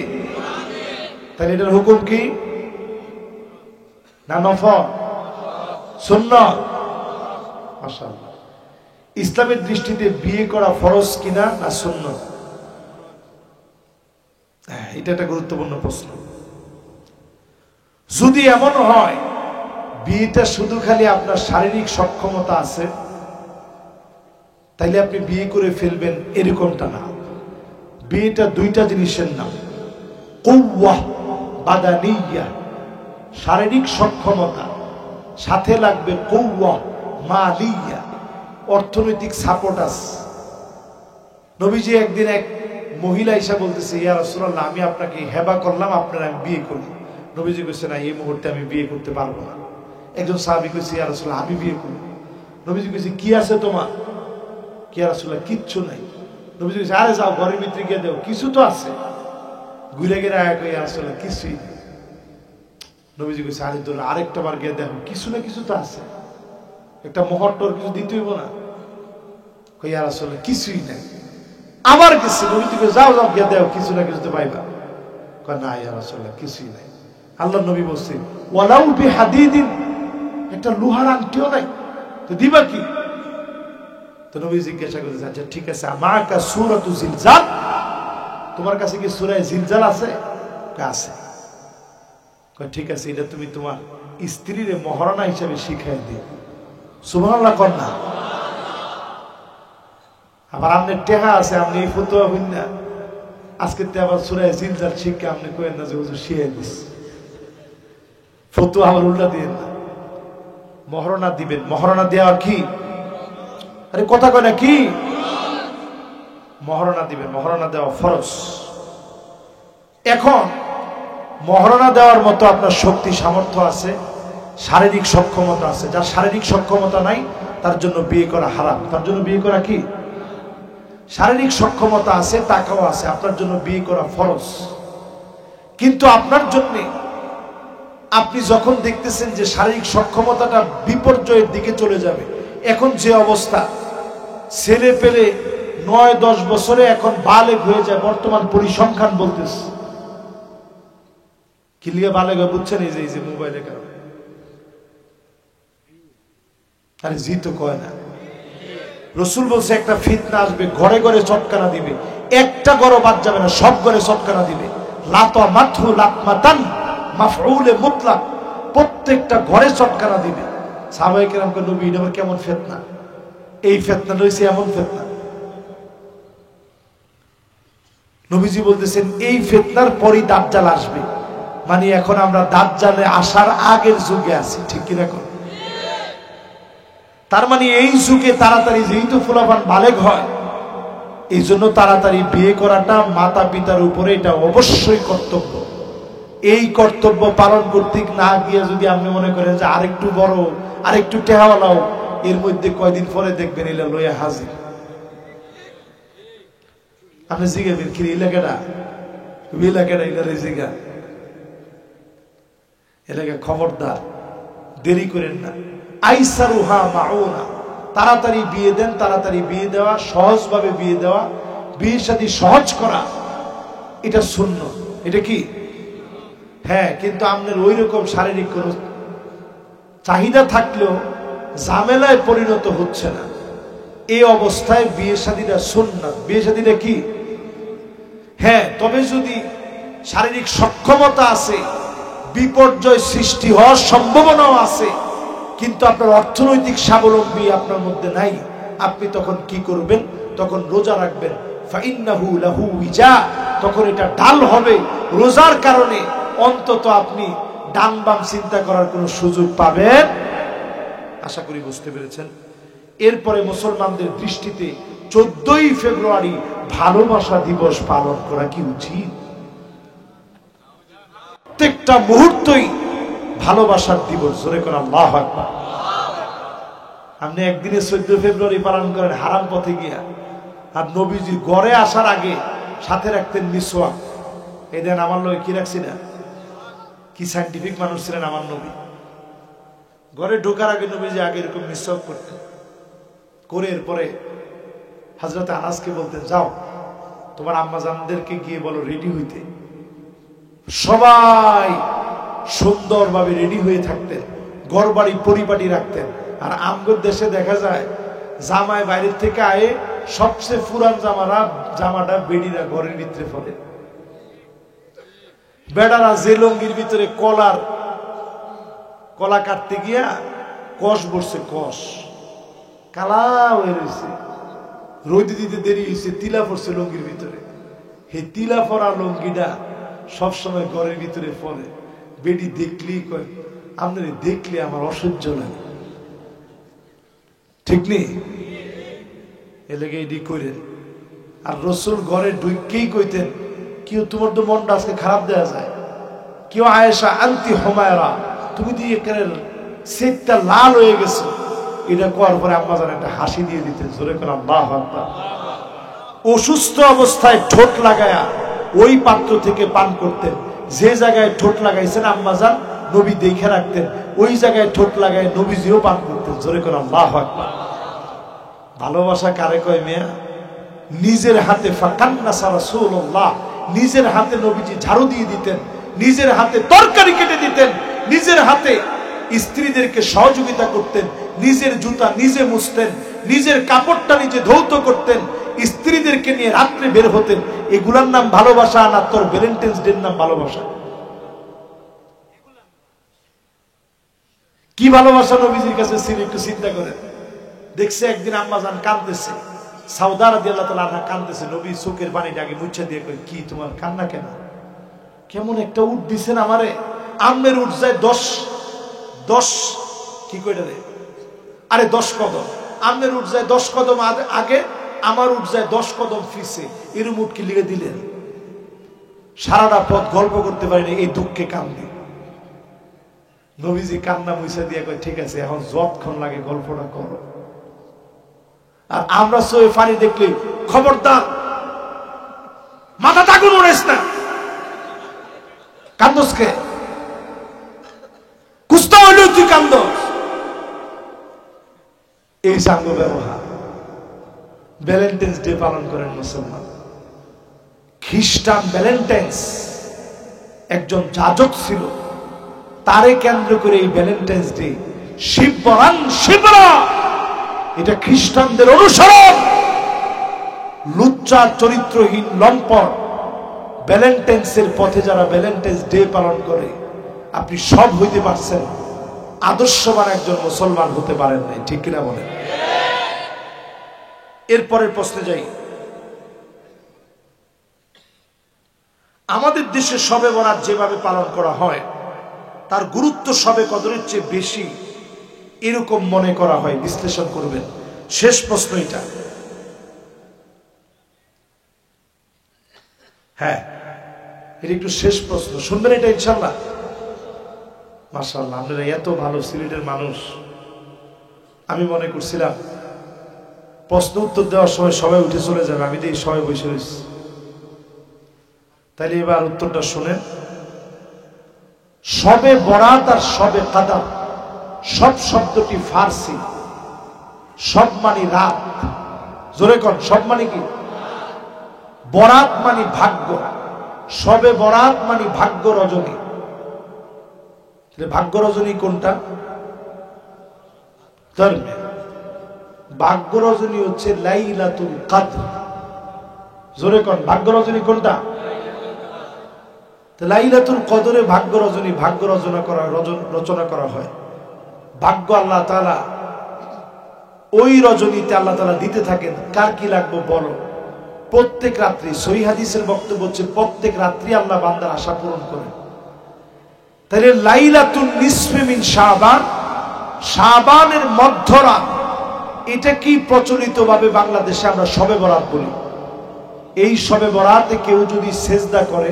তাহলে এটার হুকুম কি? না নফল সুন্নাত? মাশাআল্লাহ। ইসলামের দৃষ্টিতে বিয়ে করা ফরজ কিনা না সুন্নাত? এটা একটা গুরুত্বপূর্ণ প্রশ্ন। যদি এমন হয় বিয়েটা শুধু খালি আপনার শারীরিক সক্ষমতা আছে তাইলে আপনি বিয়ে করে ফেলবেন, এরকমটা না। বিয়েটা দুইটা জিনিসের নাম, কুওয়া বাদানিয়া, শারীরিক সক্ষমতা, সাথে লাগবে কুওয়া মালিয়া, অর্থনৈতিক সাপোর্ট আছে। নবীজি একদিন এক মহিলা এসে বলতেছে ইয়া রাসূলুল্লাহ আমি আপনাকে হেবা করলাম, আপনার আমি বিয়ে করব। নবীজি কইছে না এই মুহূর্তে আমি বিয়ে করতে পারবো না। একজন সাহাবী কইছে ইয়া রাসূলুল্লাহ আমি বিয়ে করব। নবীজি কইছে কি আছে তোমার? কি ইয়া রাসূলুল্লাহ কিচ্ছু নাই। নবীজি কইছে আরে যাও ঘরের ভিতরে গিয়ে দাও, কিছু তো আছে। ঘুরে গিয়ে আয়া কই ইয়া রাসূলুল্লাহ কিছুই নেই। নবীজি কইছে আরে তোর আরেকটা বার গিয়ে দেখো, কিছু না কিছু তো আছে, একটা মোহরটর কিছু দিতে হইব না? কই ইয়া রাসূলুল্লাহ কিছুই নাই। আবার গেছে, নবীজি কইছে যাও যাও গিয়ে দাও, কিছু না কিছু তো পাইবা। কয় না ইয়া রাসূলুল্লাহ কিছুই নাই। আল্লাহর নবী বলছেন ওয়ালাউ বিহাদিদিন, একটা লোহার আংটিও নাই, তো দিবা কি? তো নবী জিজ্ঞাসা করেছে আচ্ছা ঠিক আছে আমাকা সূরাতু জিলজাল, তোমার কাছে কি সূরা জিলজাল আছে? আছে। কয় ঠিক আছে এটা তুমি তোমার স্ত্রীর মহারণা হিসেবে শিখাই দিও। সুবহানাল্লাহ কর না। আবার আপনি টেহা আছে, আপনি এই ফতোয়া হইন না আজকে আবার সূরা জিলজাল শিক্ষা আপনি কইেন না যে হুজুর শিখাই দিস, ফতোয়া আবার উল্টা দিবেন না। মহারণা দিবেন, মহারণা দেওয়া কি? আরে কথা কয় না কি? মহারণা দিবেন, মহারণা দেওয়া ফরজ। এখন মহারণা দেওয়ার মতো আপনার শক্তি সামর্থ্য আছে, শারীরিক সক্ষমতা আছে। যার শারীরিক সক্ষমতা নাই তার জন্য বিয়ে করা হারাম। তার জন্য বিয়ে করা কি? শারীরিক সক্ষমতা আছে, টাকাও আছে, আপনার জন্য বিয়ে করা ফরজ। কিন্তু আপনার জন্য আপনি যখন দেখতেছেন যে শারীরিক সক্ষমতাটা বিপর্যয়ের দিকে চলে যাবে, এখন যে অবস্থা ছেলে পেলে 9-10 বছরে এখন বালেগ হয়ে যায়, বর্তমান পরিসংখ্যান বলতেছে। কি লিয়ে বালেগ হয় বুঝছেন? এই যে মোবাইলের কারণে। আরে জি তো কয় না। রাসূল বলছে একটা ফিতনা আসবে, ঘরে ঘরে চটকানা দিবে, একটা ঘরও বাদ যাবে না, সব ঘরে চটকানা দিবে। লাতা মাথু লাতমাতান মাফউলে মুতলাক, প্রত্যেকটা ঘরে চটকানা দিবে। সাহাবায়ে কেরামকে নবী এটা কেমন ফিতনা? এই ফিতনা রয়েছে এমন ফিতনা। নবীজি বলতেছেন এই ফিতনার পরই দাজ্জাল আসবে। মানে এখন আমরা দাজ্জালে আসার আগের যুগে আছি, ঠিক কিনা? তার মানে এই যুগে তাড়াতাড়ি যেহেতু ফুলাফান বালেগ হয়, এই জন্য তাড়াতাড়ি বিয়ে করাটা মাতা পিতার উপরে এটা অবশ্যই কর্তব্য। এই কর্তব্য পালন করতে না গিয়ে যদি আপনি মনে করেন যে আরেকটু বড়, আরেকটু টেহাওয়ালাও, এর মধ্যে কয়দিন পরে দেখবেন এলা লইয়া হাজির। আপনি জিগাবেন কি এলাকাটা এলাকার জিগা এলাকা, খবরদার দেরি করেন না। আইসারুহা মাউনা, তাড়াতাড়ি বিয়ে দেন। তাড়াতাড়ি বিয়ে দেওয়া, সহজভাবে বিয়ে দেওয়া, বিয়ের সাথে সহজ করা, এটা সুন্নাত। এটা কি? হ্যাঁ, কিন্তু আপনার ওই রকম শারীরিক কোন চাহিদা থাকলেও ঝামেলায় পরিণত হচ্ছে না, এই অবস্থায় বিয়ে শাদীটা সুন্নাত। বিয়ে শাদীটা কি? হ্যাঁ, তবে যদি শারীরিক সক্ষমতা আছে, বিপর্যয় সৃষ্টি হওয়ার সম্ভাবনাও আছে, কিন্তু আপনার অর্থনৈতিক স্বাবলম্বী আপনার মধ্যে নাই, আপনি তখন কি করবেন? তখন রোজা রাখবেন। ফাইন্নাহু লাহু উইজা, তখন এটা ঢাল হবে। রোজার কারণে অন্তত আপনি ডান বাম চিন্তা করার কোনো সুযোগ পাবেন। আশা করি বুঝতে পেরেছেন। এরপরে মুসলমানদের দৃষ্টিতে 14ই ফেব্রুয়ারি ভালোবাসা দিবস পালন করা কি উচিত? প্রত্যেকটা মুহূর্তই ভালোবাসার দিবস। জোরে করে আল্লাহু আকবার। আপনি একদিনে 14 ফেব্রুয়ারি পালন করেন হারাম পথে গিয়া, আর নবীজি ঘরে আসার আগে সাথে রাখতেন মিসওয়াক। এই দেন আমার লোক কি রাখছি না, কি সাইন্টিফিক মানুষ ছিলেন আমার নবী। ঘরে ঢোকার আগে নবীজি আগে এরকম মিসওয়াক করতেন, করে এরপরে হযরত আনাসকে বলতেন, যাও তোমার আম্মাজানদেরকে গিয়ে বলো রেডি হইতে। সবাই সুন্দরভাবে রেডি হয়ে থাকতেন, ঘর বাড়ি পরিপাটি রাখতেন। আর আমগর দেশে দেখা যায় জামায় বাইরের থেকে আয়ে সবচেয়ে পুরান জামাটা বেডিরা ঘরের ভিতরে ফলে। বেড়ারা যে লঙ্গির ভিতরে কলা কাটতে গিয়া কষ বসছে, কষ কালা হয়ে রয়েছে, রোদ দিতে দেরি হয়েছে, তিলা পড়ছে লঙ্গির ভিতরে। এই তিলা পড়া লঙ্গিটা সবসময় ঘরের ভিতরে ফলে। বেডি দেখলেই কয়, আপনার দেখলে আমার অসহ্য লাগে, ঠিক নেই? এলাকা এডি করেন। আর রসুল ঘরে ঢুকেই কইতেন, কেউ তোমার তো মনটা আজকে খারাপ দেওয়া যায়, কেউ আয়েশা আন্তি হুমায়রা, তুমি দিয়ে এখানে সেটটা লাল হয়ে গেছো, এটা করার পরে আম্মা জান একটা হাসি দিয়ে দিতেন। জোরে করে আল্লাহু আকবার। অসুস্থ অবস্থায় ঠোঁট লাগায়া ওই পাত্র থেকে পান করতেন। যে জায়গায় ঠোঁট লাগাইছেন আম্মা জান, নবী দেখে রাখতেন, ওই জায়গায় ঠোঁট লাগায় নবীজিও পান করতেন। জোরে করে আল্লাহু আকবার। ভালোবাসা কারে কয় মেয়া? নিজের হাতে ফাকান্নাসা রাসূলুল্লাহ, নিজের হাতে নবীজি ঝাড়ু দিয়ে দিতেন, নিজের হাতে তরকারি কেটে দিতেন, নিজের হাতে স্ত্রীদেরকে সহযোগিতা করতেন, নিজের জুতা নিজে মুছতেন, নিজের কাপড়টা নিজে ধৌত করতেন, স্ত্রীদেরকে নিয়ে রাত্রে বের হতেন। এগুলার নাম ভালোবাসা না তোর ভ্যালেন্টাইন্স ডের নাম ভালোবাসা? কি ভালোবাসা নবীজির কাছে ছিল একটু চিন্তা করেন। দেখছে একদিন আম্মা জান কাঁদতেছে, সাউদা রাদিয়াল্লাহু তাআলা আনহা কাঁদতেছে, নবী চোখের পানিটা আগে মুছে দিয়ে কই, কি তোমার কান্না কেন? কেমন একটা উঠ দিছেন আমারে। আম্মের উঠ যায় 10 কি কইটা রে, আরে 10 কদম। আম্মের উঠ যায় 10 কদম আগে, আমার উঠ যায় 10 কদম পিছে। এরম উঠ কি লিখে দিলেন? সারাটা পথ গল্প করতে পারিনি, এই দুঃখে কান্দি। নবীজি কান্না মুছে দিয়ে কয়, ঠিক আছে এখন যতক্ষণ লাগে গল্পটা করো। আর আমরা চোখে পানি দেখলে খবরদার, মাথা তাগুন উড়েস না, কান্দসকে কুস্তা হইলেও তুই কান্দস। এই সাঙ্গ ব্যবহার। ভ্যালেন্টাইন্স ডে পালন করেন মুসলমান। খ্রিস্টান ভ্যালেন্টাইন্স একজন যাজক ছিল, তারে কেন্দ্র করে এই ভ্যালেন্টাইন্স ডে। শিবরান শিবরা, এটা খ্রিস্টানদের অনুসরণ। লুচ্চা চরিত্রহীন লম্পট ভ্যালেন্টাইন্সের পথে যারা ভ্যালেন্টাইন্স ডে পালন করে, আপনি সব হইতে পারছেন, আদর্শবান একজন মুসলমান হতে পারেন নাই, ঠিক কিনা বলেন? এরপরের প্রশ্নে যাই। আমাদের দেশে শবে বরাত যেভাবে পালন করা হয় তার গুরুত্ব শবে কদরের চেয়ে বেশি এরকম মনে করা হয়, বিশ্লেষণ করবেন। শেষ প্রশ্ন এটা। হ্যাঁ, এটা একটু শেষ প্রশ্ন, শুনবেন এটা ইনশাল্লাহ। মাশাআল্লাহ, আপনারা এত ভালো সিলেটের মানুষ। আমি মনে করছিলাম প্রশ্ন উত্তর দেওয়ার সময় সবাই উঠে চলে যাবে, আমি তো এই সবাই বসে রয়েছি। তাইলে এবার উত্তরটা শুনেন। শবে বরাত আর শবে কদর সব শব্দটি ফার্সি। সব মানে রাত, জোরে কোন, সব মানে কি? বরাত মানে ভাগ্য। শবে বরাত মানে ভাগ্য রজনী। ভাগ্য রজনী কোনটা? ধর্মে ভাগ্য রজনী হচ্ছে লাইলাতুল কদর। জোরে কোন, ভাগ্য রজনী কোনটা? লাইলাতুল কদরে ভাগ্য রজনী, ভাগ্য রচনা করা হয়। ভাগ্য আল্লাহ তাআলা ওই রজনীতে আল্লাহ তাআলা দিতে থাকেন। কার কি লাগবে বলো? প্রত্যেক রাত্রি, সহিহ হাদিসের বক্তব্য হচ্ছে প্রত্যেক রাত্রি আল্লাহ বান্দার আশা পূরণ করেন। তাহলে লাইলাতুন নিসফি মিন শাবান, শাবানের মধ্যরাত, এটা কি প্রচলিত ভাবে বাংলাদেশে আমরা শবে বরাত বলি। এই শবে বরাতে কেউ যদি সেজদা করে,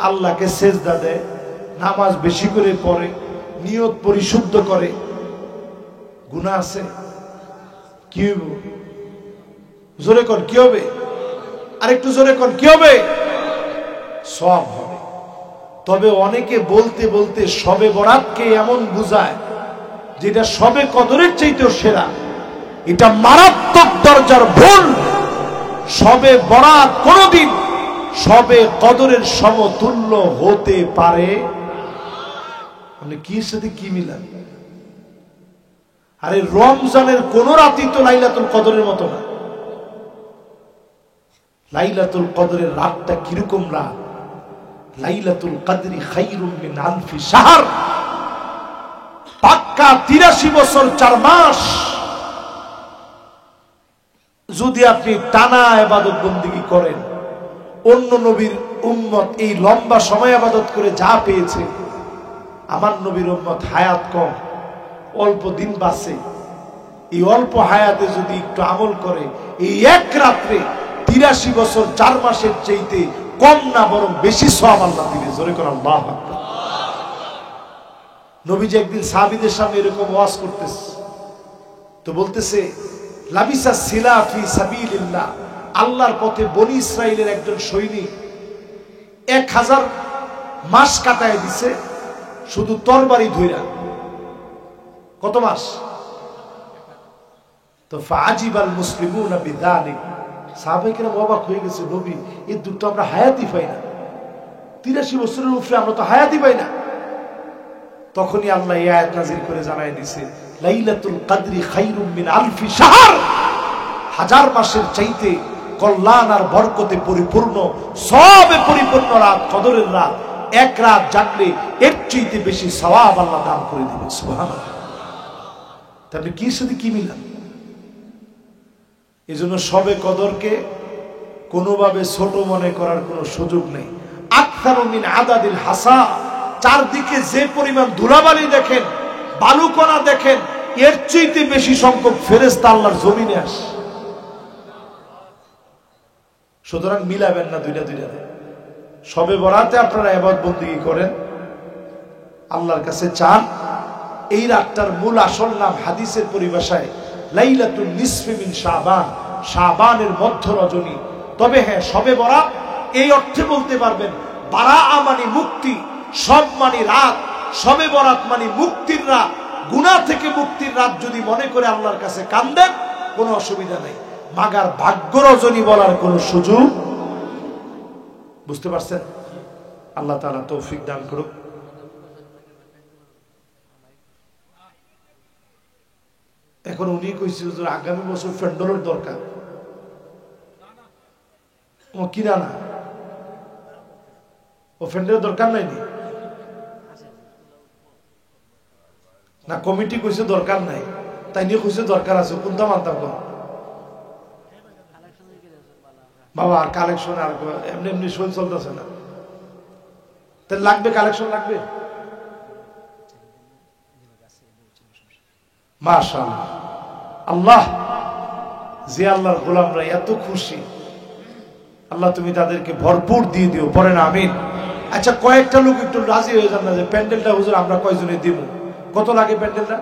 আল্লাহকে সেজদা দেয়, নামাজ বেশি করে পড়ে, নিয়ত পরিশুদ্ধ করে, গুনাহ আছে? কি হবে? জোরে কোন, কি হবে? আরেকটু জোরে কোন, কি হবে? সওয়াব হবে। তবে অনেকে বলতে বলতে শবে বরাতকে এমন বুঝায় যেটা শবে কদরের চাইতেও সেরা। এটা মারাত্মক দরজার ভুল। শবে বরাত কোনদিন শবে কদরের সমতুল্য হতে পারে। আপনি কি সাথে কি মিলান? আরে রমজানের কোন রাতই তো লাইলাতুল কদরের মতো না। লাইলাতুল কদরের রাতটা কিরকম রাত? লাইলাতুল কদরি খায়রুম মিন আলফি শাহর। পাক্কা 83 বছর 4 মাস যদি আপনি টানা ইবাদত বন্দেগী করেন, অন্য নবীর উম্মত এই লম্বা সময় ইবাদত করে যা পেয়েছে, আমার নবীর উম্মত হায়াত কম, অল্প দিন বাঁচে। এই অল্প হায়াতে যদি একটু আমল করে, এই এক রাত্রে 83 বছর 4 মাসের চাইতে কম না বরং বেশি সওয়াব আল্লাহ দিবে। জোরে করে আল্লাহু আকবার। নবীজি একদিন সাহাবীদের সামনে এরকম ওয়াজ করতেছে, তো বলতেছে লাবিসা সিলা ফি সাবিলিল্লাহ, আল্লাহর পথে বনি ইসরাইলের একজন সৈনিক 1000 মাস কাটায় দিছে শুধু তরবারি ধইরা। কত মাস? তো ফাজিবাল মুসলিমুনা বিযালিক, সাহাবায়ে কেরাম অবাক হয়ে গেছে, নবী এই দুটো আমরা হায়াতই পাই না, 83 বছরের উপরে আমরা তো হায়াতই পাই না। তখনই আল্লাহ এই আয়াত নাযিল করে জানায় দিয়েছে, লাইলাতুল কদরি খায়রুম মিন আলফি শাহর, 1000 মাসের চাইতে কল্যাণ আর বরকতে পরিপূর্ণ, সওয়াবে পরিপূর্ণ রাত কদরের রাত। এক রাত জাগলে এর চাইতে বেশি সওয়াব আল্লাহ দান করে দিবেন। সুবহানাল্লাহ। তাহলে কি সাথে কি মিলান? এজন্য শবে কদরকে কোনোভাবে ছোট মনে করার কোনো সুযোগ নেই। আকসারু মিন আদাদিল হাসা, চারদিকে যে পরিমাণ ধুলাবালি দেখেন, বালুকণা দেখেন, এর চাইতে বেশি সংখ্যক ফেরেশতা আল্লাহর জমিনে আসে। সুতরাং মিলাবেন না দুইটা। শবে বরাতে আপনারা ইবাদত বন্দেগী করেন, আল্লাহর কাছে চান। এই রাতটার মূল আসল নাম হাদিসের পরিভাষায় লাইলাতুন নিসফি মিন শাবান, শাবানের মধ্য রজনী। তবে হ্যাঁ, শবে বরাত এই অর্থে বলতে পারবেন, বারাআ মানে মুক্তি, সব মানে রাত, শবে বরাত মানে মুক্তির রাত, গুনাহ থেকে মুক্তির রাত যদি মনে করে আল্লাহর কাছে কান্দেন কোনো অসুবিধা নেই। মাগার ভাগ্য রজনী বলার কোনো সুযোগ। বুঝতে পারছেন? আল্লাহ তাআলা তৌফিক দান করুক। এখন উনি কইছিল যে আগামী বছর ফ্যান্ডলের দরকার। ও কিনা না, ও ফ্যান্ডলের দরকার নাই না, কমিটি কইছে দরকার নাই, তাই নিয়ে কইছে দরকার আছে। কোনটা মানতাম কোন? বাবা আর কালেকশন আর এমনি এমনি শরীর চলতেছে না, তাহলে লাগবে কালেকশন লাগবে। মাশাআল্লাহ, আল্লাহ যে আল্লাহর গোলামরা এত খুশি, আল্লাহ তুমি তাদেরকে ভরপুর দিয়ে দিও, পড়েন আমিন। আচ্ছা কয়েকটা লোক একটু রাজি হয়ে যান না যে প্যান্ডেলটা হুজুর আমরা কয়জনে দিব, কত লাগে প্যান্ডেলটা?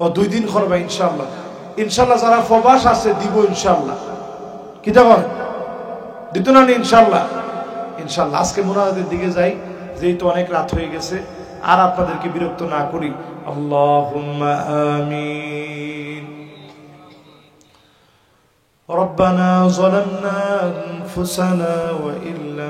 ও 2 দিন করবা ইনশাআল্লাহ। ইনশাআল্লাহ যারা প্রবাস আছে দিব ইনশাআল্লাহ, কি দেখেন দিত না ইনশাআল্লাহ। ইনশাআল্লাহ আজকে মুনাজাতের দিকে যাই, যেহেতু অনেক রাত হয়ে গেছে, আর আপনাদেরকে বিরক্ত না করি। আল্লাহুম্মা আমিন। রব্বানা যালামনা আনফুসানা ওয়া ইল্লা